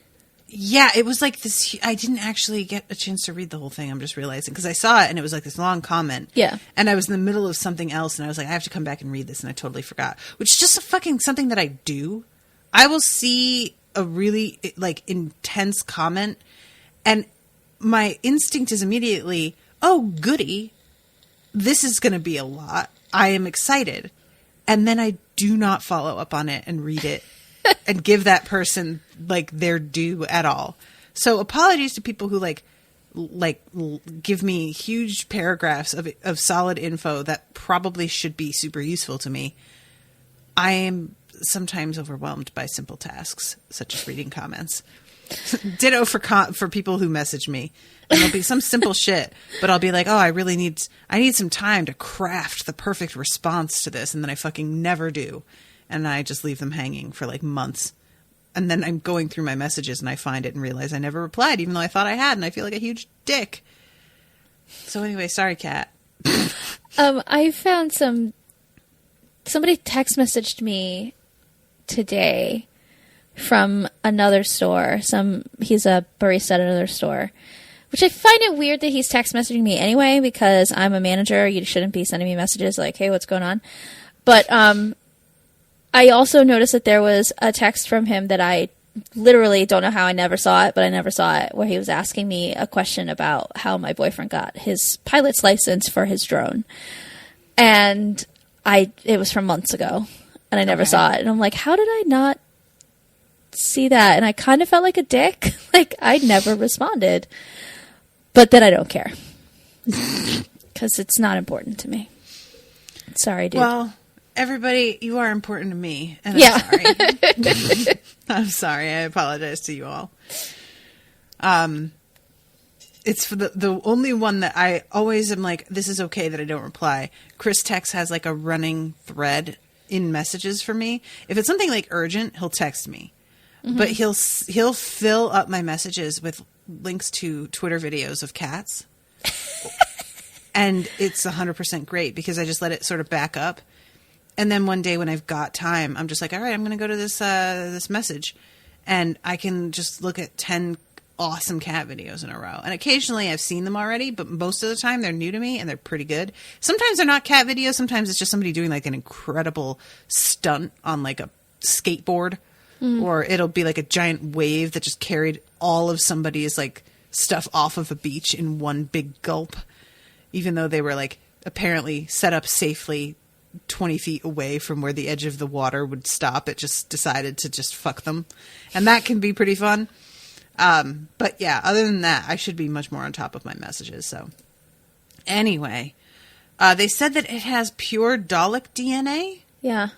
Yeah, it was like this. I didn't actually get a chance to read the whole thing. I'm just realizing because I saw it and it was like this long comment. Yeah. And I was in the middle of something else and I was like, I have to come back and read this, and I totally forgot. Which is just something that I do. I will see a really like intense comment, and my instinct is immediately, oh goody, this is going to be a lot. I am excited, and then I do not follow up on it and read it. And give that person like their due at all. So apologies to people who like give me huge paragraphs of solid info that probably should be super useful to me. I am sometimes overwhelmed by simple tasks such as reading comments. Ditto for people who message me. And it'll be some simple shit, but I'll be like, oh, I need some time to craft the perfect response to this, and then I fucking never do. And I just leave them hanging for like months. And then I'm going through my messages and I find it and realize I never replied, even though I thought I had. And I feel like a huge dick. So anyway, sorry, Kat. I found somebody text messaged me today from another store. He's a barista at another store, which I find it weird that he's text messaging me anyway, because I'm a manager. You shouldn't be sending me messages like, hey, what's going on? But, I also noticed that there was a text from him that I literally don't know how I never saw it, but I never saw it, where he was asking me a question about how my boyfriend got his pilot's license for his drone. And it was from months ago, and I never saw it. And I'm like, how did I not see that? And I kind of felt like a dick. Like, I never responded. But then I don't care. Because it's not important to me. Sorry, dude. Well, everybody, you are important to me, and yeah. I'm sorry. I'm sorry. I apologize to you all. It's for the only one that I always am like, this is okay that I don't reply. Chris Tex has like a running thread in messages for me. If it's something like urgent, he'll text me, but he'll fill up my messages with links to Twitter videos of cats, and it's 100% great because I just let it sort of back up. And then one day when I've got time, I'm just like, all right, I'm going to go to this message. And I can just look at 10 awesome cat videos in a row. And occasionally I've seen them already, but most of the time they're new to me and they're pretty good. Sometimes they're not cat videos. Sometimes it's just somebody doing like an incredible stunt on like a skateboard. Or it'll be like a giant wave that just carried all of somebody's like stuff off of a beach in one big gulp. Even though they were like apparently set up safely 20 feet away from where the edge of the water would stop. It just decided to just fuck them. And that can be pretty fun. But yeah, other than that, I should be much more on top of my messages. So anyway, they said that it has pure Dalek DNA. Yeah.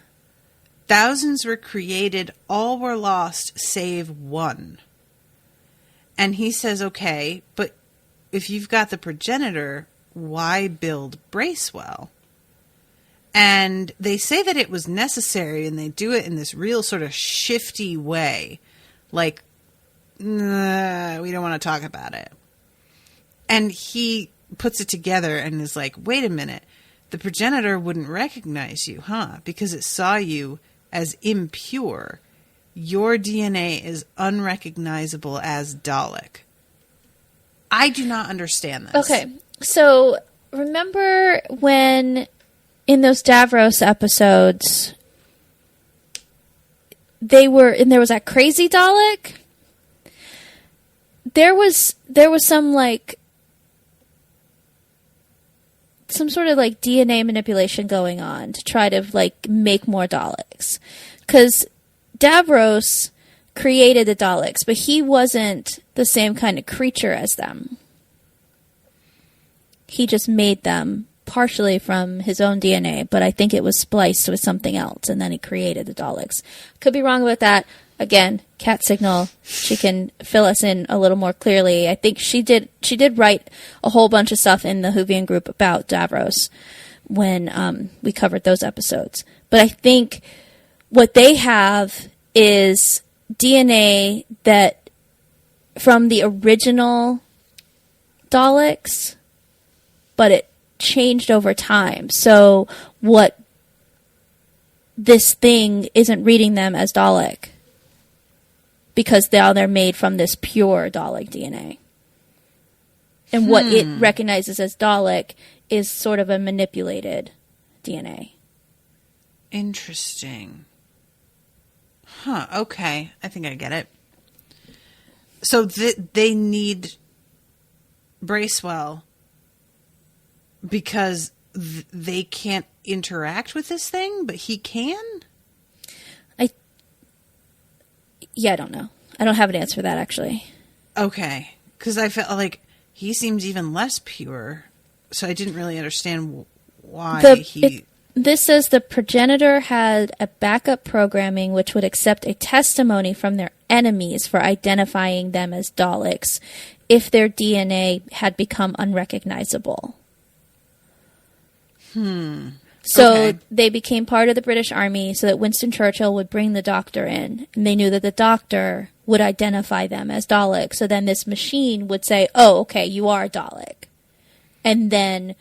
Thousands were created. All were lost, save one. And he says, okay, but if you've got the progenitor, why build Bracewell? And they say that it was necessary, and they do it in this real sort of shifty way. Like, nah, we don't want to talk about it. And he puts it together and is like, wait a minute. The progenitor wouldn't recognize you, huh? Because it saw you as impure. Your DNA is unrecognizable as Dalek. I do not understand this. Okay, so remember when in those Davros episodes there was that crazy Dalek? There was some sort of like DNA manipulation going on to try to like make more Daleks. Because Davros created the Daleks, but he wasn't the same kind of creature as them. He just made them partially from his own DNA, but I think it was spliced with something else, and then he created the Daleks. Could be wrong about that. Again, Cat Signal, she can fill us in a little more clearly. I think she did write a whole bunch of stuff in the Whovian group about Davros when we covered those episodes. But I think what they have is DNA that from the original Daleks, but it changed over time. So what this thing isn't reading them as Dalek because now they're made from this pure Dalek DNA. And what it recognizes as Dalek is sort of a manipulated DNA. Interesting. Huh, okay. I think I get it. So they need Bracewell because they can't interact with this thing, but he can? I don't know. I don't have an answer for that, actually. Okay. Because I felt like he seems even less pure, so I didn't really understand why This says the progenitor had a backup programming which would accept a testimony from their enemies for identifying them as Daleks if their DNA had become unrecognizable. So they became part of the British Army so that Winston Churchill would bring the doctor in, and they knew that the doctor would identify them as Dalek. So then this machine would say, oh, okay, you are a Dalek, and then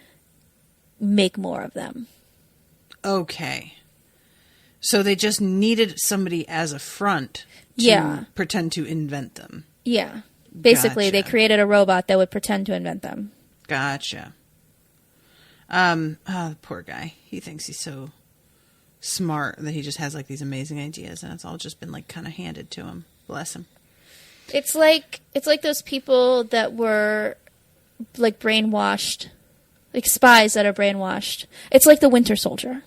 make more of them. Okay. So they just needed somebody as a front to pretend to invent them. Yeah. Basically, Gotcha. They created a robot that would pretend to invent them. Gotcha. The poor guy. He thinks he's so smart that he just has like these amazing ideas, and it's all just been like kind of handed to him. Bless him. It's like those people that were like brainwashed, like spies that are brainwashed. It's like the Winter Soldier.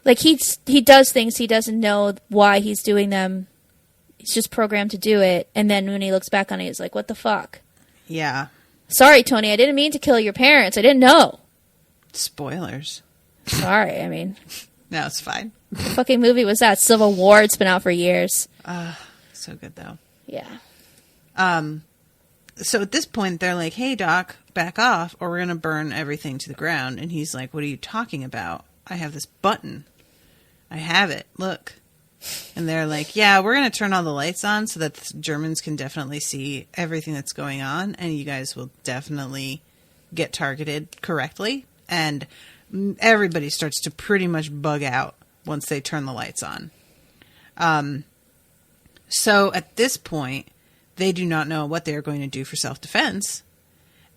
Like he does things he doesn't know why he's doing them. He's just programmed to do it, and then when he looks back on it, he's like, "What the fuck?" Yeah. Sorry, Tony. I didn't mean to kill your parents. I didn't know. Spoilers. Sorry. I mean, No, it's fine. the fucking movie was that Civil War. It's been out for years. So good though. Yeah. So at this point, they're like, hey, Doc, back off, or we're going to burn everything to the ground. And he's like, what are you talking about? I have this button. I have it. Look. And they're like, yeah, we're going to turn all the lights on so that the Germans can definitely see everything that's going on. And you guys will definitely get targeted correctly. And everybody starts to pretty much bug out once they turn the lights on. So at this point, they do not know what they're going to do for self-defense.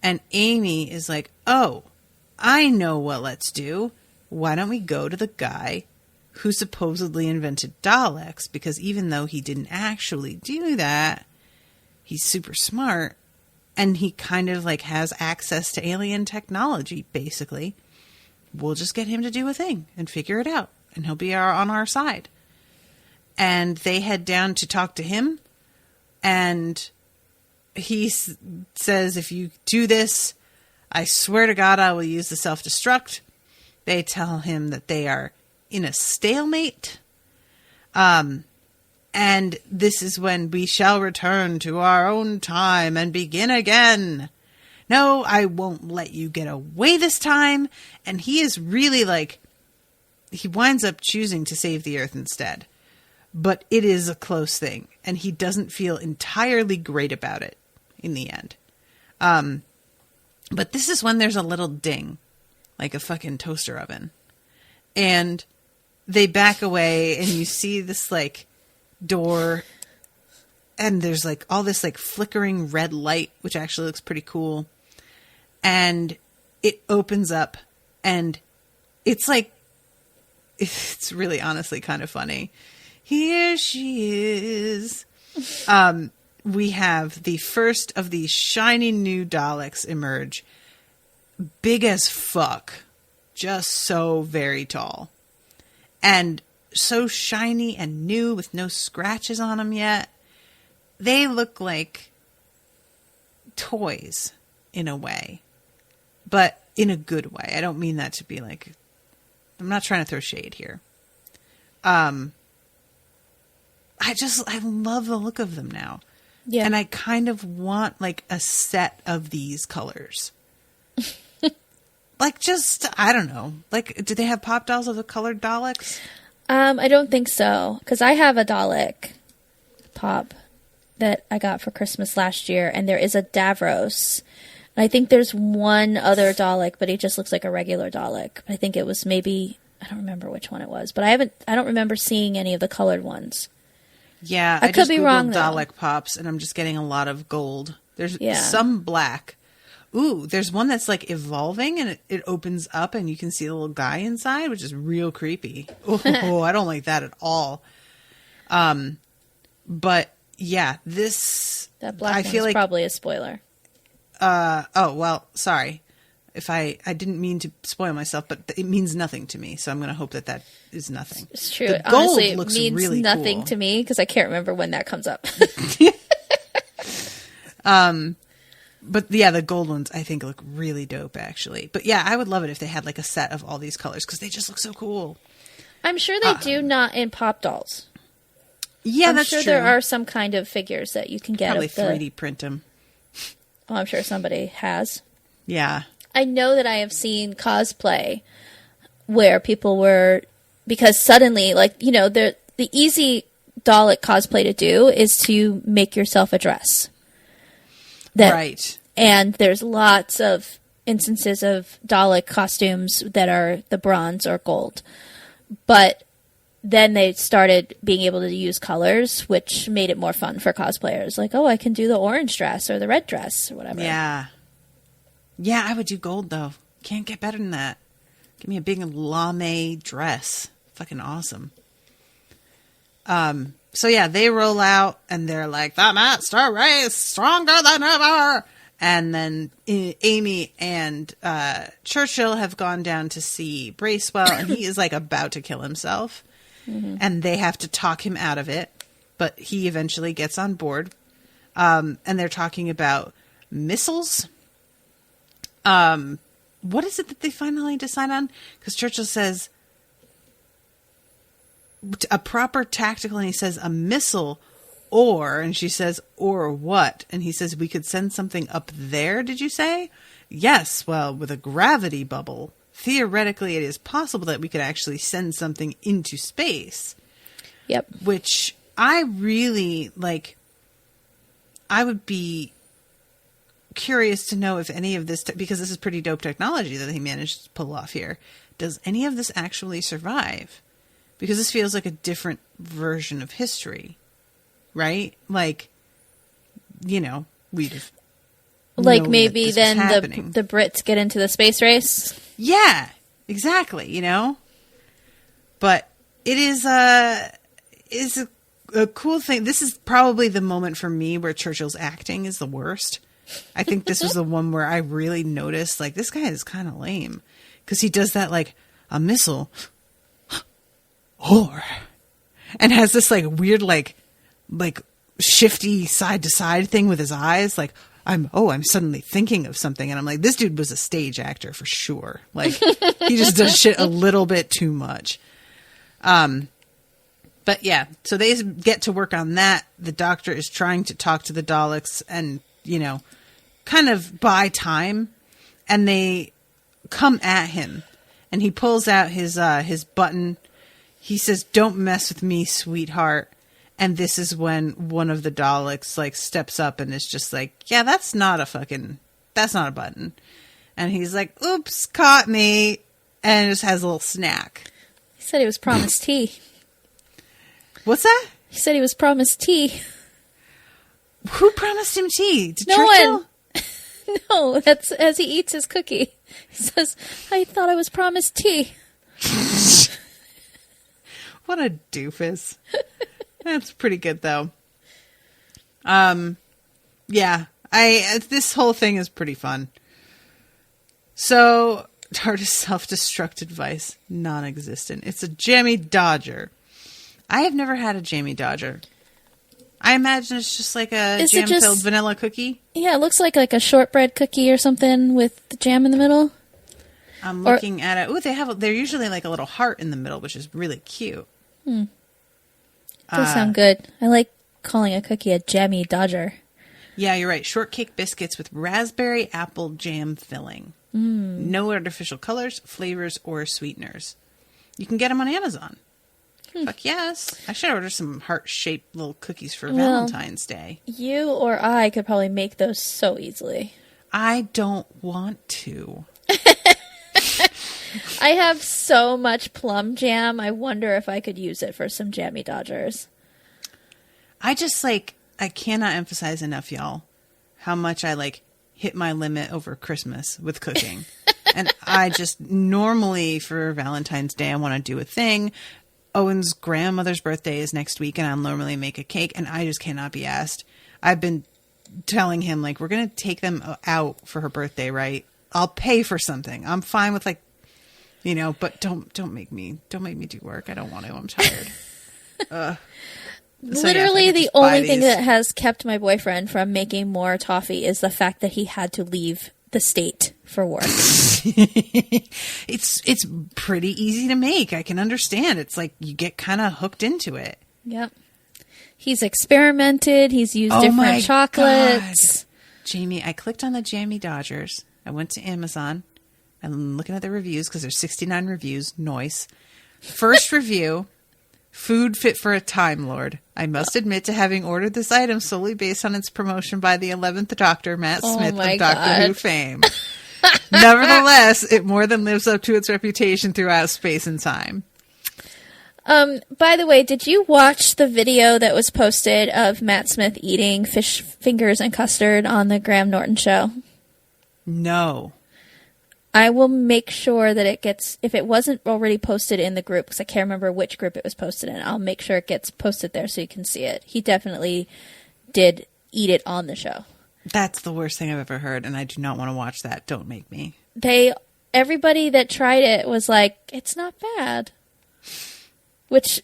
And Amy is like, oh, I know what let's do. Why don't we go to the guy who supposedly invented Daleks? Because even though he didn't actually do that, he's super smart. And he kind of like has access to alien technology, basically. We'll just get him to do a thing and figure it out. And he'll be on our side. And they head down to talk to him. And he says, if you do this, I swear to God, I will use the self-destruct. They tell him that they are in a stalemate. And this is when we shall return to our own time and begin again. No, I won't let you get away this time. And he is really like, he winds up choosing to save the Earth instead. But it is a close thing. And he doesn't feel entirely great about it in the end. But this is when there's a little ding. Like a fucking toaster oven. And they back away and you see this like door. And there's like all this like flickering red light, which actually looks pretty cool. And it opens up and it's like, it's really honestly kind of funny. Here she is. We have the first of these shiny new Daleks emerge. Big as fuck. Just so very tall. And so shiny and new with no scratches on them yet. They look like toys in a way, but in a good way. I don't mean that to be like, I'm not trying to throw shade here. I love the look of them now. Yeah. And I kind of want like a set of these colors. Like just, I don't know. Like, do they have pop dolls of the colored Daleks? I don't think so. Because I have a Dalek pop that I got for Christmas last year. And there is a Davros. And I think there's one other Dalek, but he just looks like a regular Dalek. I think it was maybe, I don't remember which one it was. But I don't remember seeing any of the colored ones. Yeah, I could be wrong. Dalek pops, and I'm just getting a lot of gold. There's some black. Ooh, there's one that's like evolving, and it opens up, and you can see a little guy inside, which is real creepy. Oh, I don't like that at all. But yeah, that black one's like, probably a spoiler. Oh well, sorry. If I didn't mean to spoil myself, but it means nothing to me, so I'm going to hope that is nothing. It's true. The gold honestly, looks it means really nothing cool to me because I can't remember when that comes up. But yeah, the gold ones I think look really dope, actually. But yeah, I would love it if they had like a set of all these colors because they just look so cool. I'm sure they do not in pop dolls. Yeah, that's true. I'm sure there are some kind of figures that you can get. Probably 3D print them. Oh, I'm sure somebody has. Yeah. I know that I have seen cosplay where people were, because suddenly, like, you know, the easy Dalek cosplay to do is to make yourself a dress. Right. And there's lots of instances of Dalek costumes that are the bronze or gold. But then they started being able to use colors, which made it more fun for cosplayers. Like, oh, I can do the orange dress or the red dress or whatever. Yeah. Yeah, I would do gold, though. Can't get better than that. Give me a big lame dress. Fucking awesome. So, yeah, they roll out, and they're like, the master race, stronger than ever. And then Amy and Churchill have gone down to see Bracewell, and he is, like, about to kill himself. Mm-hmm. And they have to talk him out of it. But he eventually gets on board. And they're talking about missiles. What is it that they finally decide on? Because Churchill says a proper tactical, and he says a missile or, and she says, or what? And he says, we could send something up there, did you say? Yes, well, with a gravity bubble. Theoretically, it is possible that we could actually send something into space. Yep. Which I really, like, I would be curious to know if any of this, because this is pretty dope technology that he managed to pull off here. Does any of this actually survive? Because this feels like a different version of history, right? Like, you know, we'd have like maybe then the Brits get into the space race. Yeah, exactly. You know, but it is a cool thing. This is probably the moment for me where Churchill's acting is the worst. I think this was the one where I really noticed, like, this guy is kind of lame. Because he does that, like, a missile. Or. And has this, like, weird, like shifty side-to-side thing with his eyes. Like, I'm suddenly thinking of something. And I'm like, this dude was a stage actor for sure. Like, he just does shit a little bit too much. But, yeah. So they get to work on that. The Doctor is trying to talk to the Daleks and, you know, kind of buy time, and they come at him, and he pulls out his button. He says, "Don't mess with me, sweetheart." And this is when one of the Daleks like steps up and is just like, "Yeah, that's not a button." And he's like, "Oops, caught me," and just has a little snack. He said he was promised tea. What's that? He said he was promised tea. Who promised him tea? Did no Churchill? One. No, that's as he eats his cookie. He says, I thought I was promised tea. What a doofus. That's pretty good, though. Yeah, this whole thing is pretty fun. So, TARDIS self-destruct device, non-existent. It's a jammy Dodger. I have never had a Jamie Dodger. I imagine it's just like a jam-filled vanilla cookie. Yeah, it looks like a shortbread cookie or something with the jam in the middle. I'm looking at it. Ooh, they're usually like a little heart in the middle, which is really cute. Does sound good. I like calling a cookie a jammy Dodger. Yeah, you're right. Shortcake biscuits with raspberry apple jam filling. No artificial colors, flavors, or sweeteners. You can get them on Amazon. Fuck yes. I should order some heart-shaped little cookies for Valentine's Day. You or I could probably make those so easily. I don't want to. I have so much plum jam. I wonder if I could use it for some jammy Dodgers. I cannot emphasize enough, y'all, how much I hit my limit over Christmas with cooking. And I just normally for Valentine's Day, I want to do a thing. Owen's grandmother's birthday is next week and I'll normally make a cake and I just cannot be asked. I've been telling him we're going to take them out for her birthday, right? I'll pay for something. I'm fine with but don't make me do work. I don't want to. I'm tired. Literally the only thing that has kept my boyfriend from making more toffee is the fact that he had to leave the state for work. It's pretty easy to make. I can understand. It's you get kind of hooked into it. Yep. He's experimented. He's used different chocolates. God. Jamie, I clicked on the Jammy Dodgers. I went to Amazon. I'm looking at the reviews because there's 69 reviews. Noise. First review. Food fit for a Time Lord. I must admit to having ordered this item solely based on its promotion by the 11th Doctor, Matt Smith of Doctor Who fame. Nevertheless, it more than lives up to its reputation throughout space and time. By the way, did you watch the video that was posted of Matt Smith eating fish fingers and custard on the Graham Norton show? No. I will make sure that it gets, if it wasn't already posted in the group, because I can't remember which group it was posted in, I'll make sure it gets posted there so you can see it. He definitely did eat it on the show. That's the worst thing I've ever heard, and I do not want to watch that. Don't make me. Everybody that tried it was like, it's not bad. Which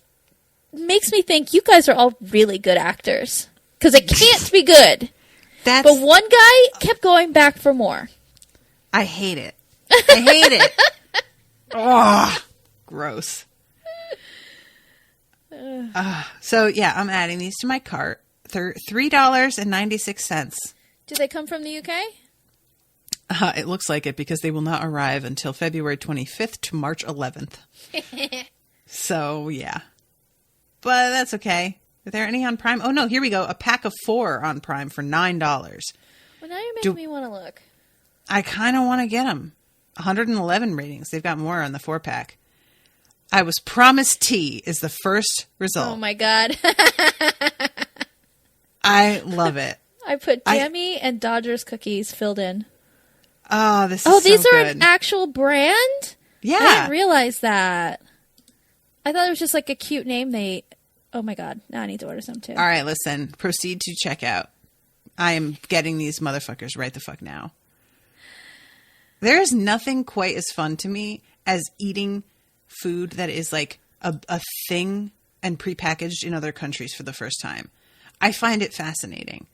makes me think you guys are all really good actors. Because it can't be good. But one guy kept going back for more. I hate it. I hate it. Oh, gross. So, yeah, I'm adding these to my cart. They're $3.96. Do they come from the UK? It looks like it because they will not arrive until February 25th to March 11th. So, yeah. But that's okay. Are there any on Prime? Oh, no, here we go. A pack of 4 on Prime for $9. Well, now you're making me want to look. I kind of want to get them. 111 ratings. They've got more on the 4-pack. I was promised tea is the first result. Oh, my God. I love it. I put jammy and Dodgers cookies filled in. Oh, this is so good. Oh, these are an actual brand? Yeah. I didn't realize that. I thought it was just a cute name. Oh, my God. Now I need to order some, too. All right, listen. Proceed to checkout. I am getting these motherfuckers right the fuck now. There is nothing quite as fun to me as eating food that is a thing and prepackaged in other countries for the first time. I find it fascinating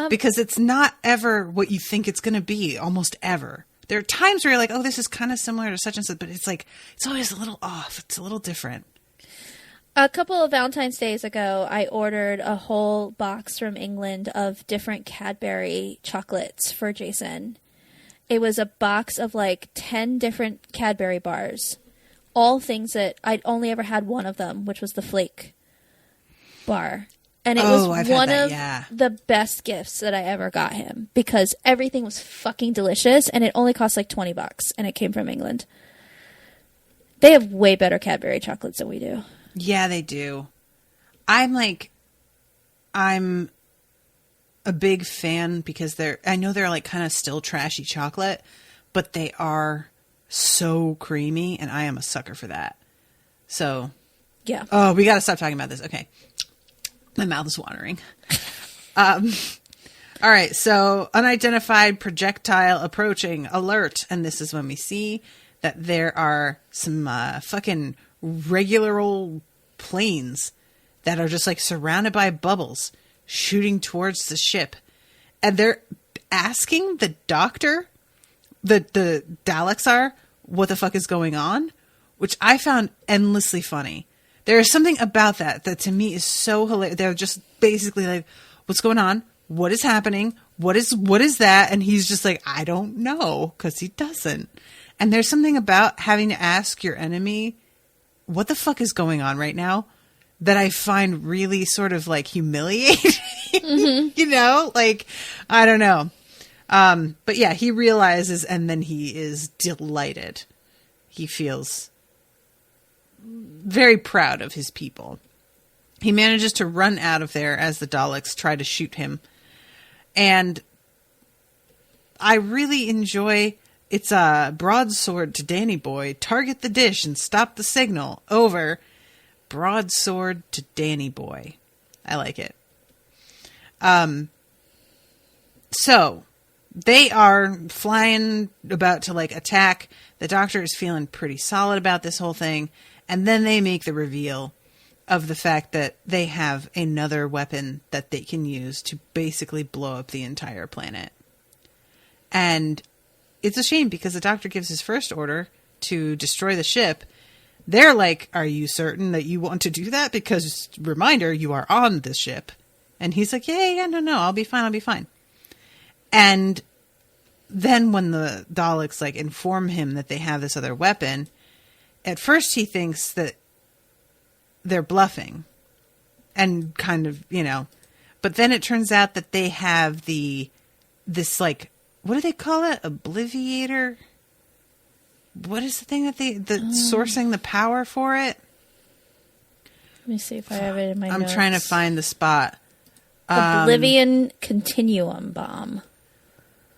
because it's not ever what you think it's going to be, almost ever. There are times where you're like, oh, this is kind of similar to such and such, but it's it's always a little off. It's a little different. A couple of Valentine's Days ago, I ordered a whole box from England of different Cadbury chocolates for Jason. It was a box of 10 different Cadbury bars. All things that I'd only ever had one of them, which was the Flake bar. And it was one of the best gifts that I ever got him because everything was fucking delicious and it only cost $20 and it came from England. They have way better Cadbury chocolates than we do. Yeah, they do. I'm a big fan because I know they're kind of still trashy chocolate, but they are so creamy and I am a sucker for that. So, yeah. Oh, we got to stop talking about this. Okay. My mouth is watering. All right. So unidentified projectile approaching alert. And this is when we see that there are some fucking regular old planes that are just like surrounded by bubbles shooting towards the ship. And they're asking the doctor, the Daleks are, what the fuck is going on? Which I found endlessly funny. There is something about that to me is so hilarious. They're just basically like, what's going on? What is happening? What is that? And he's just like, I don't know, because he doesn't. And there's something about having to ask your enemy, what the fuck is going on right now, that I find really sort of like humiliating. Mm-hmm. You know, like, I don't know. But yeah, he realizes, and then he is delighted. He feels very proud of his people. He manages to run out of there as the Daleks try to shoot him. And I really enjoy, it's a broadsword to Danny Boy, target the dish and stop the signal, over, broadsword to Danny Boy. I like it. So they are flying about to like attack. The Doctor is feeling pretty solid about this whole thing. And then they make the reveal of the fact that they have another weapon that they can use to basically blow up the entire planet. And it's a shame because the Doctor gives his first order to destroy the ship. They're like, are you certain that you want to do that? Because, reminder, you are on this ship. And he's like, yeah, no, I'll be fine. And then when the Daleks like inform him that they have this other weapon, at first he thinks that they're bluffing and kind of, you know, but then it turns out that they have this like, what do they call it? Obliviator? What is the thing that sourcing the power for it? Let me see if I have it in my notes. I'm trying to find the spot. Oblivion Continuum Bomb.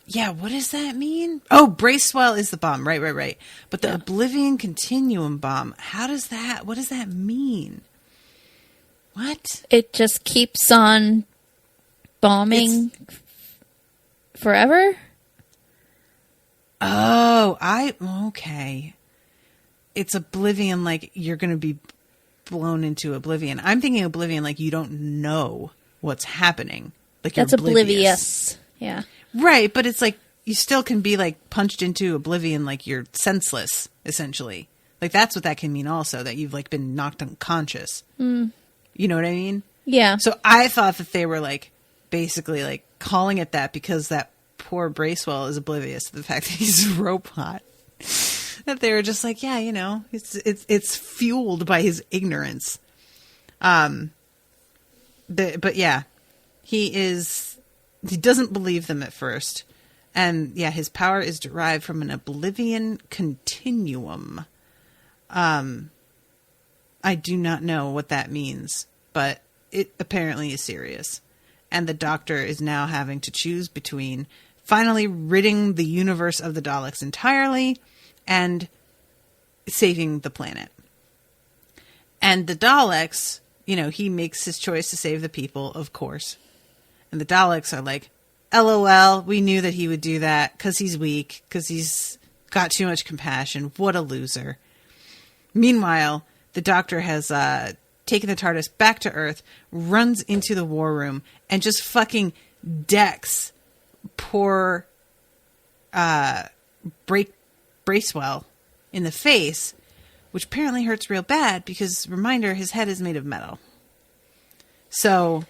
Yeah, what does that mean? Oh, Bracewell is the bomb. Right. But the Oblivion Continuum Bomb, what does that mean? What? It just keeps on bombing forever? Oh, okay. It's Oblivion, like you're going to be blown into oblivion. I'm thinking Oblivion like you don't know what's happening. Like that's you're oblivious. Yeah. Right, but it's like you still can be like punched into oblivion like you're senseless, essentially. Like that's what that can mean also, that you've like been knocked unconscious. Mm. You know what I mean? Yeah. So I thought that they were like basically like calling it that because that poor Bracewell is oblivious to the fact that he's a robot. That they were just like, yeah, you know, it's fueled by his ignorance. But yeah, he doesn't believe them at first. And yeah, his power is derived from an oblivion continuum. I do not know what that means, but it apparently is serious. And the Doctor is now having to choose between finally ridding the universe of the Daleks entirely and saving the planet. And the Daleks, you know, he makes his choice to save the people, of course. And the Daleks are like, LOL, we knew that he would do that because he's weak, because he's got too much compassion. What a loser. Meanwhile, the Doctor has taken the TARDIS back to Earth, runs into the war room, and just fucking decks poor Bracewell in the face, which apparently hurts real bad because, reminder, his head is made of metal. So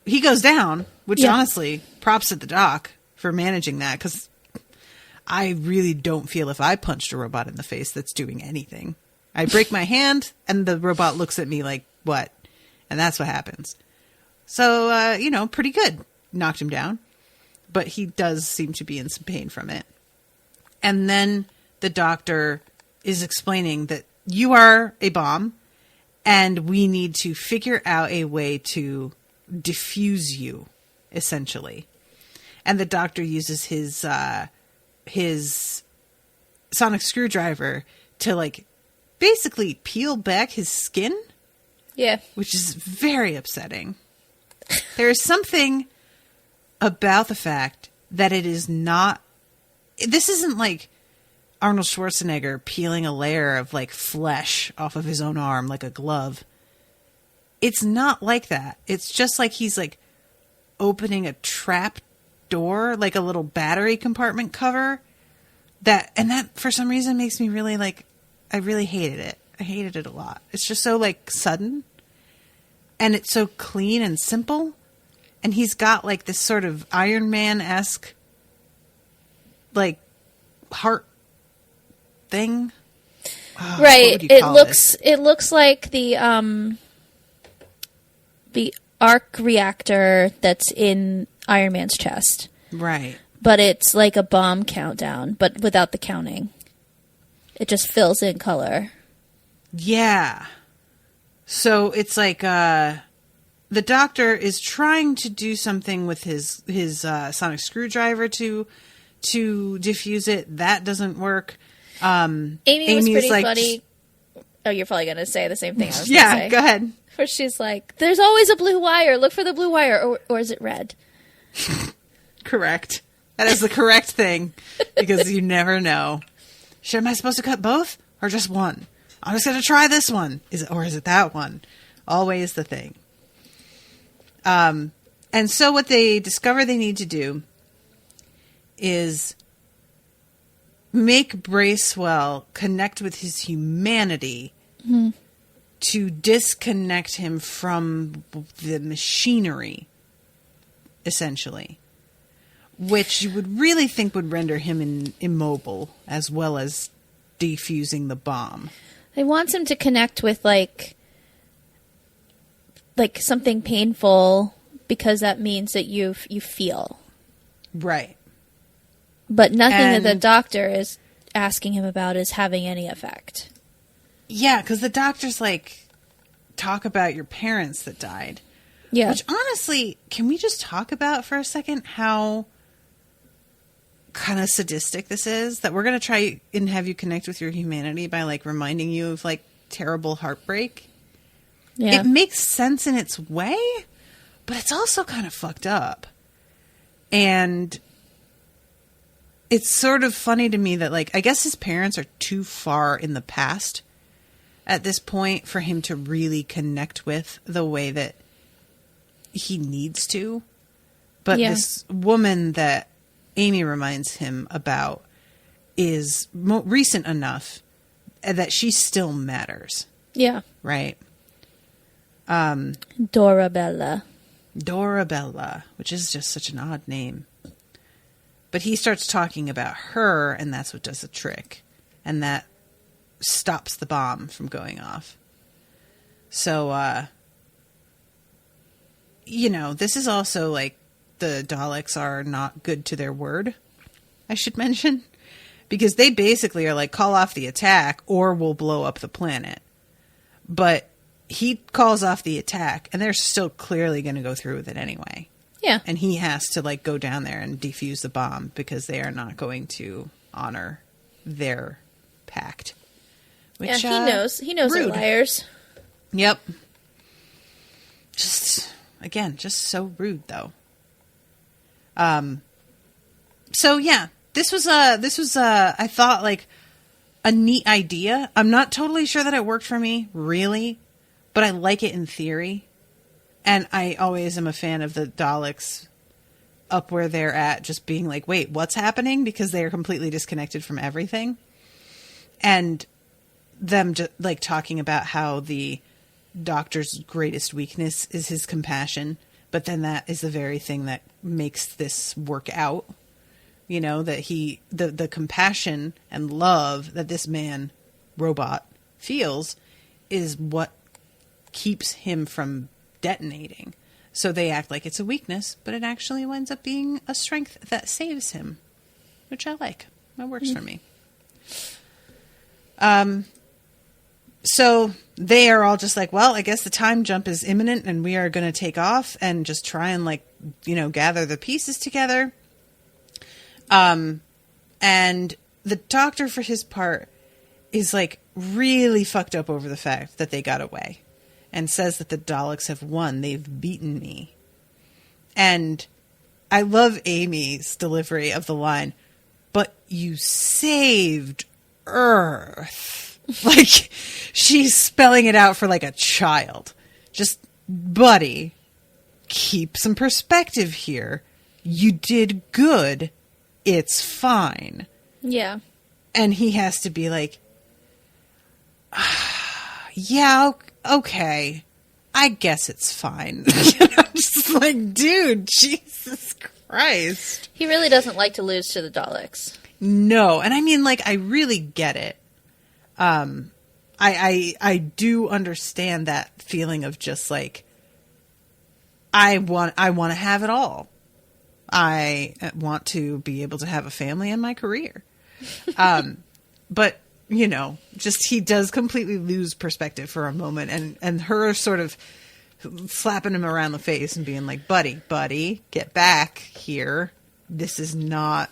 he goes down, which honestly, props to the doc for managing that, because I really don't feel if I punched a robot in the face that's doing anything. I break my hand, and the robot looks at me like, what? And that's what happens. So, you know, pretty good. Knocked him down. But he does seem to be in some pain from it. And then the Doctor is explaining that you are a bomb, and we need to figure out a way to diffuse you, essentially. And the Doctor uses his sonic screwdriver to, like, basically peel back his skin. Yeah. Which is very upsetting. There is something about the fact that it is not... This isn't like Arnold Schwarzenegger peeling a layer of like flesh off of his own arm like a glove. It's not like that. It's just like he's like opening a trap door, like a little battery compartment cover. That for some reason makes me really like, I really hated it. I hated it a lot. It's just so like sudden, and it's so clean and simple. And he's got like this sort of Iron Man-esque like heart thing. Oh, right. It looks like the arc reactor that's in Iron Man's chest. Right. But it's like a bomb countdown, but without the counting. It just fills in color. Yeah. So it's like the Doctor is trying to do something with his sonic screwdriver to diffuse it. That doesn't work. Amy was pretty funny. Oh, you're probably going to say the same thing I was going to say. Yeah, go ahead. Where she's like, there's always a blue wire. Look for the blue wire. Or is it red? Correct. That is the correct thing. Because you never know. Am I supposed to cut both? Or just one? I'm just going to try this one. Is it that one? Always the thing. And so what they discover they need to do is make Bracewell connect with his humanity to disconnect him from the machinery, essentially. Which you would really think would render him immobile, as well as defusing the bomb. They want him to connect with like something painful, because that means that you feel. Right. But nothing that the Doctor is asking him about is having any effect. Yeah, because the Doctor's like, talk about your parents that died. Yeah. Which honestly, can we just talk about for a second how kind of sadistic this is? That we're going to try and have you connect with your humanity by like reminding you of like terrible heartbreak. Yeah. It makes sense in its way, but it's also kind of fucked up. And it's sort of funny to me that, like, I guess his parents are too far in the past at this point for him to really connect with the way that he needs to. But this woman that Amy reminds him about is recent enough that she still matters. Yeah. Right? Dorabella, which is just such an odd name. But he starts talking about her, and that's what does the trick. And that stops the bomb from going off. So, this is also like the Daleks are not good to their word, I should mention. Because they basically are like, call off the attack or we'll blow up the planet. But he calls off the attack, and they're still clearly going to go through with it anyway. Yeah. And he has to like go down there and defuse the bomb because they are not going to honor their pact. Which, he knows. He knows they're liars. Yep. Just so rude though. So yeah, this was I thought like a neat idea. I'm not totally sure that it worked for me, really, but I like it in theory. And I always am a fan of the Daleks up where they're at, just being like, wait, what's happening? Because they are completely disconnected from everything. And them just like talking about how the Doctor's greatest weakness is his compassion. But then that is the very thing that makes this work out. You know, that the compassion and love that this robot feels is what keeps him from detonating. So they act like it's a weakness, but it actually winds up being a strength that saves him, which I like. That works for me. So they are all just like, well, I guess the time jump is imminent and we are going to take off and just try and like, gather the pieces together. And the Doctor, for his part, is like really fucked up over the fact that they got away. And says that the Daleks have won. They've beaten me. And I love Amy's delivery of the line, but you saved Earth. Like, she's spelling it out for like a child. Just, buddy, keep some perspective here. You did good. It's fine. Yeah. And he has to be like, yeah, okay. I guess it's fine. I'm just like, dude, Jesus Christ. He really doesn't like to lose to the Daleks. No. And I mean, like, I really get it. I do understand that feeling of just like, I want to have it all. I want to be able to have a family and my career. But, you know, just he does completely lose perspective for a moment, and her sort of slapping him around the face and being like, buddy, get back here. This is not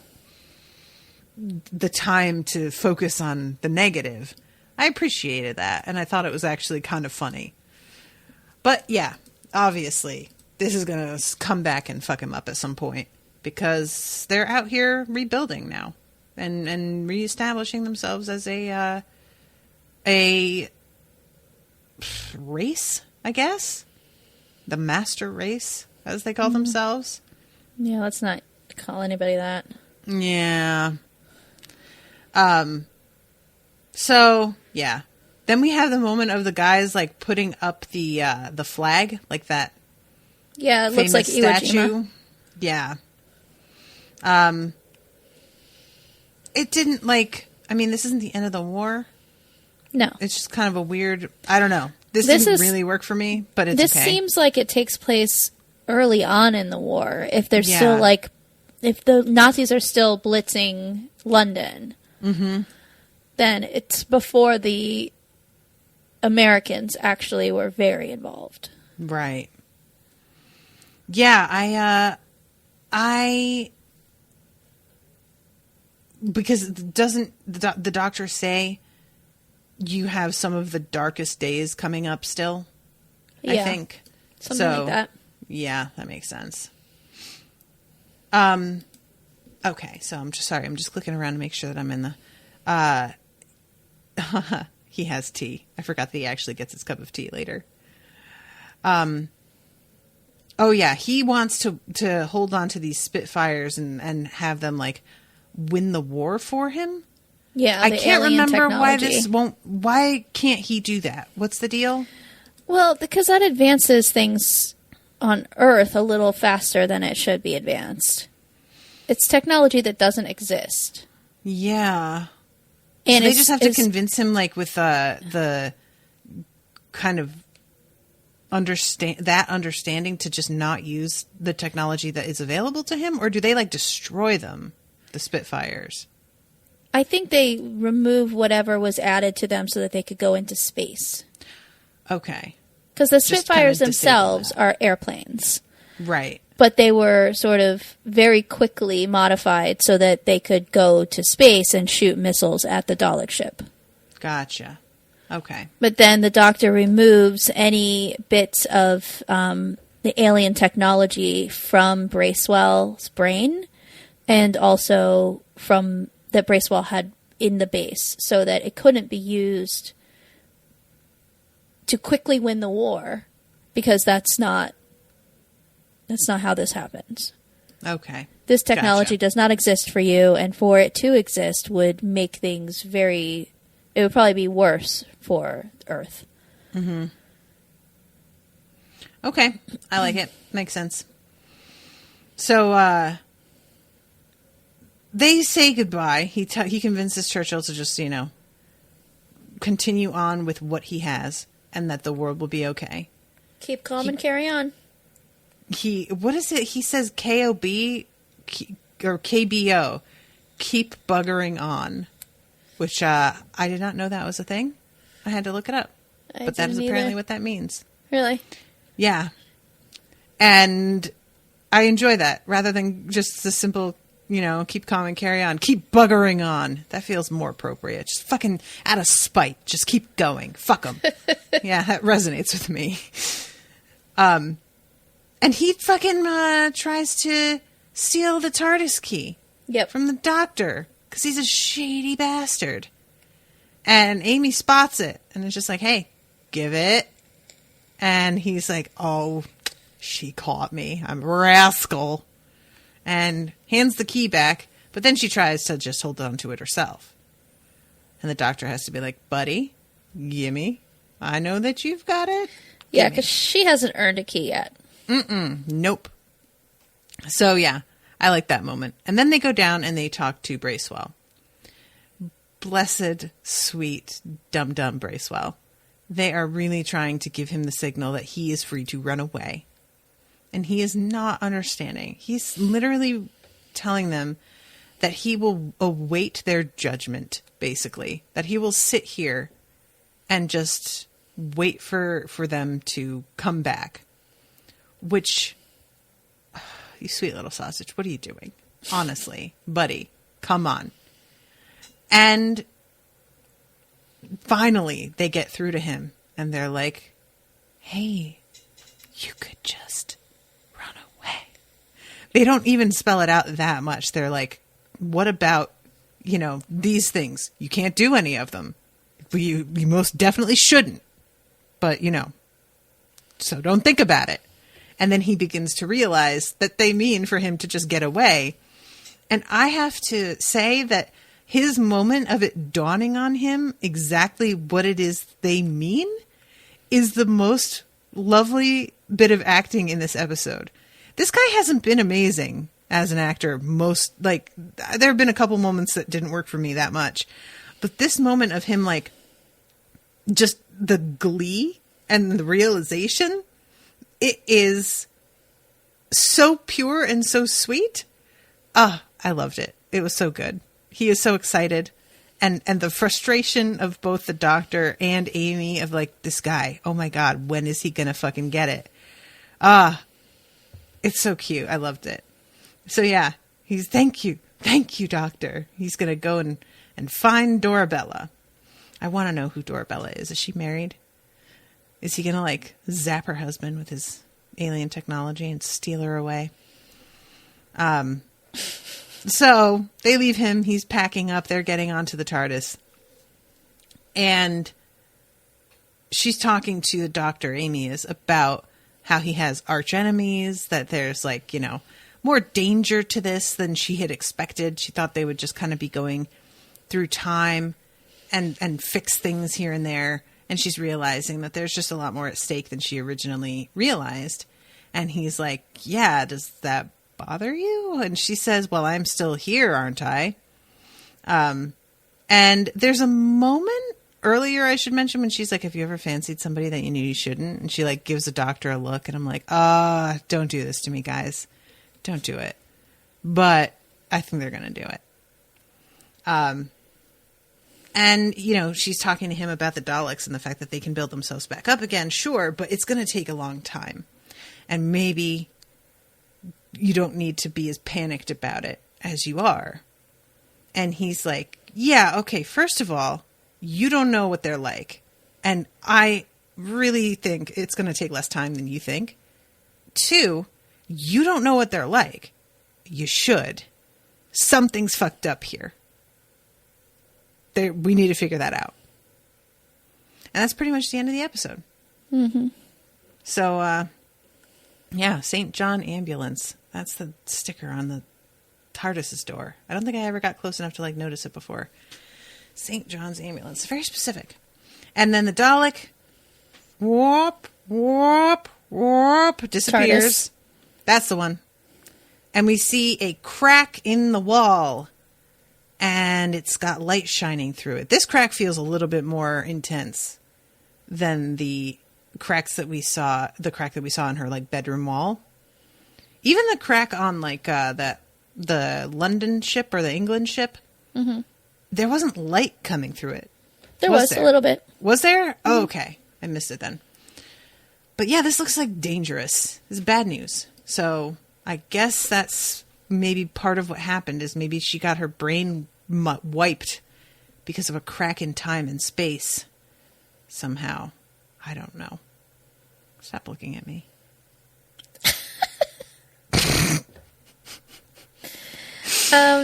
the time to focus on the negative. I appreciated that, and I thought it was actually kind of funny. But yeah, obviously, this is going to come back and fuck him up at some point, because they're out here rebuilding now and reestablishing themselves as a race, I guess. The master race, as they call themselves. Yeah, let's not call anybody that. Yeah. So, yeah. Then we have the moment of the guys, like, putting up the flag, like that. Yeah, it looks like Iwo Jima. Yeah. It didn't, like, I mean, this isn't the end of the war. No. It's just kind of a weird, I don't know. This didn't really work for me, but it's okay. This seems like it takes place early on in the war. If they're still, like, if the Nazis are still blitzing London, then it's before the Americans actually were very involved. Right. Yeah, because doesn't the doctor say you have some of the darkest days coming up still? Yeah, I think. Something like that. Yeah, that makes sense. Okay, so I'm just clicking around to make sure that I'm in the he has tea. I forgot that he actually gets his cup of tea later. Oh yeah, he wants to hold on to these Spitfires and have them like win the war for him. Yeah, I can't remember technology. why can't he do that? What's the deal? Well, because that advances things on Earth a little faster than it should be advanced. It's technology that doesn't exist. Yeah. And so they just have to convince him, like, with the kind of understanding to just not use the technology that is available to him? Or do they, like, destroy them, the Spitfires? I think they remove whatever was added to them so that they could go into space. Okay. Because the Spitfires themselves are airplanes. Right. But they were sort of very quickly modified so that they could go to space and shoot missiles at the Dalek ship. Gotcha. Okay. But then the Doctor removes any bits of the alien technology from Bracewell's brain, and also from that Bracewell had in the base, so that it couldn't be used to quickly win the war, because that's not how this happens. Okay. This technology does not exist for you, and for it to exist would make things it would probably be worse for Earth. Mm-hmm. Okay. I like it. Makes sense. So, they say goodbye. He convinces Churchill to just, continue on with what he has, and that the world will be okay. Keep calm and carry on. What is it? He says KOB or KBO. Keep buggering on. Which, I did not know that was a thing. I had to look it up. But that is apparently what that means. Really? Yeah. And I enjoy that. Rather than just the simple, keep calm and carry on. Keep buggering on. That feels more appropriate. Just fucking out of spite. Just keep going. Fuck them. Yeah, that resonates with me. And he fucking tries to steal the TARDIS key. Yep. From the Doctor. because he's a shady bastard. And Amy spots it and is just like, hey, give it. And he's like, oh, she caught me. I'm a rascal. And hands the key back. But then she tries to just hold on to it herself. And the doctor has to be like, buddy, gimme. I know that you've got it. Yeah, because she hasn't earned a key yet. Nope. So, yeah, I like that moment. And then they go down and they talk to Bracewell. Blessed, sweet, dumb Bracewell. They are really trying to give him the signal that he is free to run away. And he is not understanding. He's literally telling them that he will await their judgment, basically. That he will sit here and just wait for them to come back. Which, you sweet little sausage, what are you doing? Honestly, buddy, come on. And finally, they get through to him, and they're like, hey, you could just run away. They don't even spell it out that much. They're like, what about, these things? You can't do any of them. You most definitely shouldn't. But, so don't think about it. And then he begins to realize that they mean for him to just get away. And I have to say that his moment of it dawning on him exactly what it is they mean is the most lovely bit of acting in this episode. This guy hasn't been amazing as an actor. There have been a couple moments that didn't work for me that much. But this moment of him, just the glee and the realization, it is so pure and so sweet. I loved it. It was so good. He is so excited. And the frustration of both the doctor and Amy of this guy, oh my God, when is he going to fucking get it? It's so cute. I loved it. So yeah, thank you, doctor. He's going to go and find Dorabella. I want to know who Dorabella is. Is she married? Is he going to zap her husband with his alien technology and steal her away? So they leave him. He's packing up. They're getting onto the TARDIS. And she's talking to the doctor, Amy is, about how he has arch enemies, that there's more danger to this than she had expected. She thought they would just kind of be going through time and fix things here and there. And she's realizing that there's just a lot more at stake than she originally realized. And he's like, yeah, does that bother you? And she says, well, I'm still here, aren't I? And there's a moment earlier, I should mention, when she's like, have you ever fancied somebody that you knew you shouldn't? And she gives the doctor a look, and I'm like, don't do this to me, guys. Don't do it. But I think they're going to do it. And, she's talking to him about the Daleks and the fact that they can build themselves back up again. Sure, but it's going to take a long time. And maybe you don't need to be as panicked about it as you are. And he's like, yeah, okay, first of all, you don't know what they're like. And I really think it's going to take less time than you think. 2, you don't know what they're like. You should. Something's fucked up here. We need to figure that out. And that's pretty much the end of the episode. Mm-hmm. So, yeah, St. John Ambulance. That's the sticker on the TARDIS's door. I don't think I ever got close enough to notice it before. St. John's Ambulance. Very specific. And then the Dalek, whoop, disappears. TARDIS. That's the one. And we see a crack in the wall. And it's got light shining through it. This crack feels a little bit more intense than the cracks that we saw, the crack that we saw in her bedroom wall. Even the crack on the London ship or the England ship, mm-hmm. There wasn't light coming through it. There was a little bit. Was there? Mm-hmm. Oh, okay. I missed it then. But yeah, this looks dangerous. This is bad news. So I guess that's maybe part of what happened, is maybe she got her brain wiped because of a crack in time and space somehow. I don't know. Stop looking at me.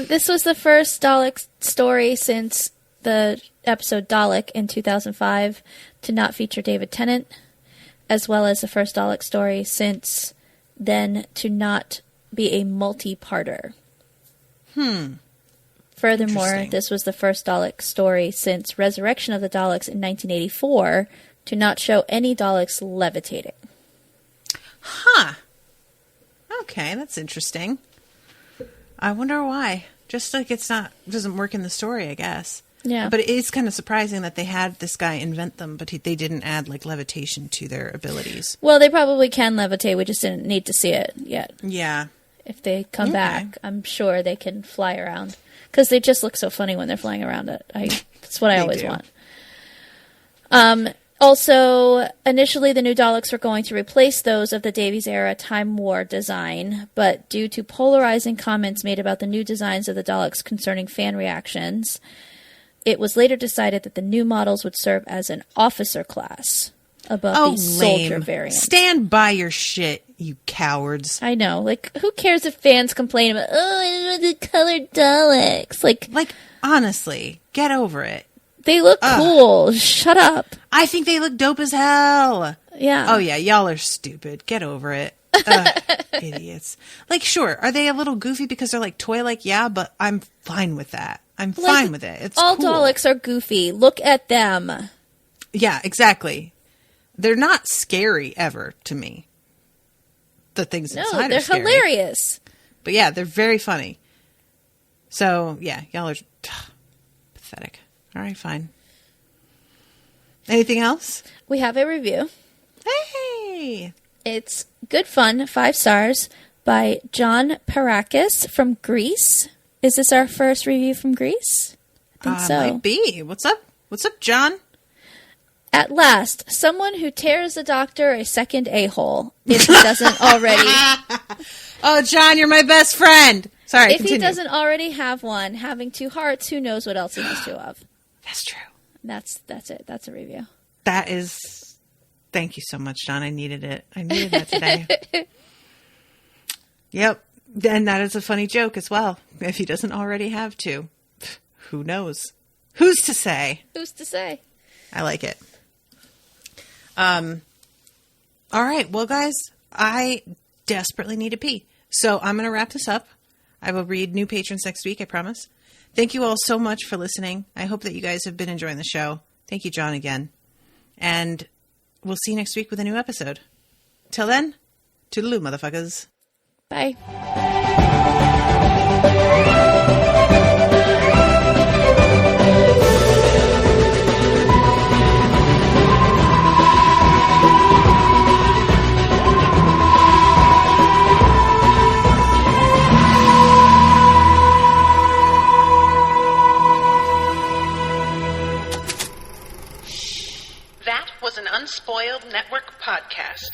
This was the first Dalek story since the episode Dalek in 2005 to not feature David Tennant, as well as the first Dalek story since then to not be a multi-parter. Furthermore, this was the first Dalek story since Resurrection of the Daleks in 1984 to not show any Daleks levitating. Huh. Okay, that's interesting. I wonder why. Just like doesn't work in the story, I guess. Yeah. But it is kind of surprising that they had this guy invent them, but they didn't add like levitation to their abilities. Well, they probably can levitate. We just didn't need to see it yet. Yeah. If they come back, I'm sure they can fly around. Because they just look so funny when they're flying around it. That's what I always want. Also, initially the new Daleks were going to replace those of the Davies-era Time War design, but due to polarizing comments made about the new designs of the Daleks concerning fan reactions, it was later decided that the new models would serve as an officer class above the soldier variant. Stand by your shit, you cowards. I know. Like, who cares if fans complain about, I don't want the colored Daleks? Like, honestly, get over it. They look cool. Shut up. I think they look dope as hell. Yeah. Oh, yeah. Y'all are stupid. Get over it. Idiots. Like, sure. Are they a little goofy because they're like toy-like? Yeah, but I'm fine with that. I'm fine with it. It's all cool. Daleks are goofy. Look at them. Yeah, exactly. They're not scary ever to me. The things inside are scary. They're hilarious. But yeah, they're very funny. So, yeah, y'all are pathetic. All right, fine. Anything else? We have a review. Hey! It's good fun, 5 stars, by John Parakis from Greece. Is this our first review from Greece? I think so. Might be. What's up? What's up, John? At last, someone who tears the Doctor a second a-hole, if he doesn't already. Oh, John, you're my best friend. Sorry, If he doesn't already have one, having 2 hearts, who knows what else he has 2 of. That's true. That's it. That's a review. That is... Thank you so much, John. I needed it. I needed that today. Yep. And that is a funny joke as well. If he doesn't already have 2. Who knows? Who's to say? Who's to say? I like it. All right. Well, guys, I desperately need to pee. So I'm going to wrap this up. I will read new patrons next week, I promise. Thank you all so much for listening. I hope that you guys have been enjoying the show. Thank you, John, again. And we'll see you next week with a new episode. Till then, toodaloo, motherfuckers. Bye. That was an Unspoiled Network podcast.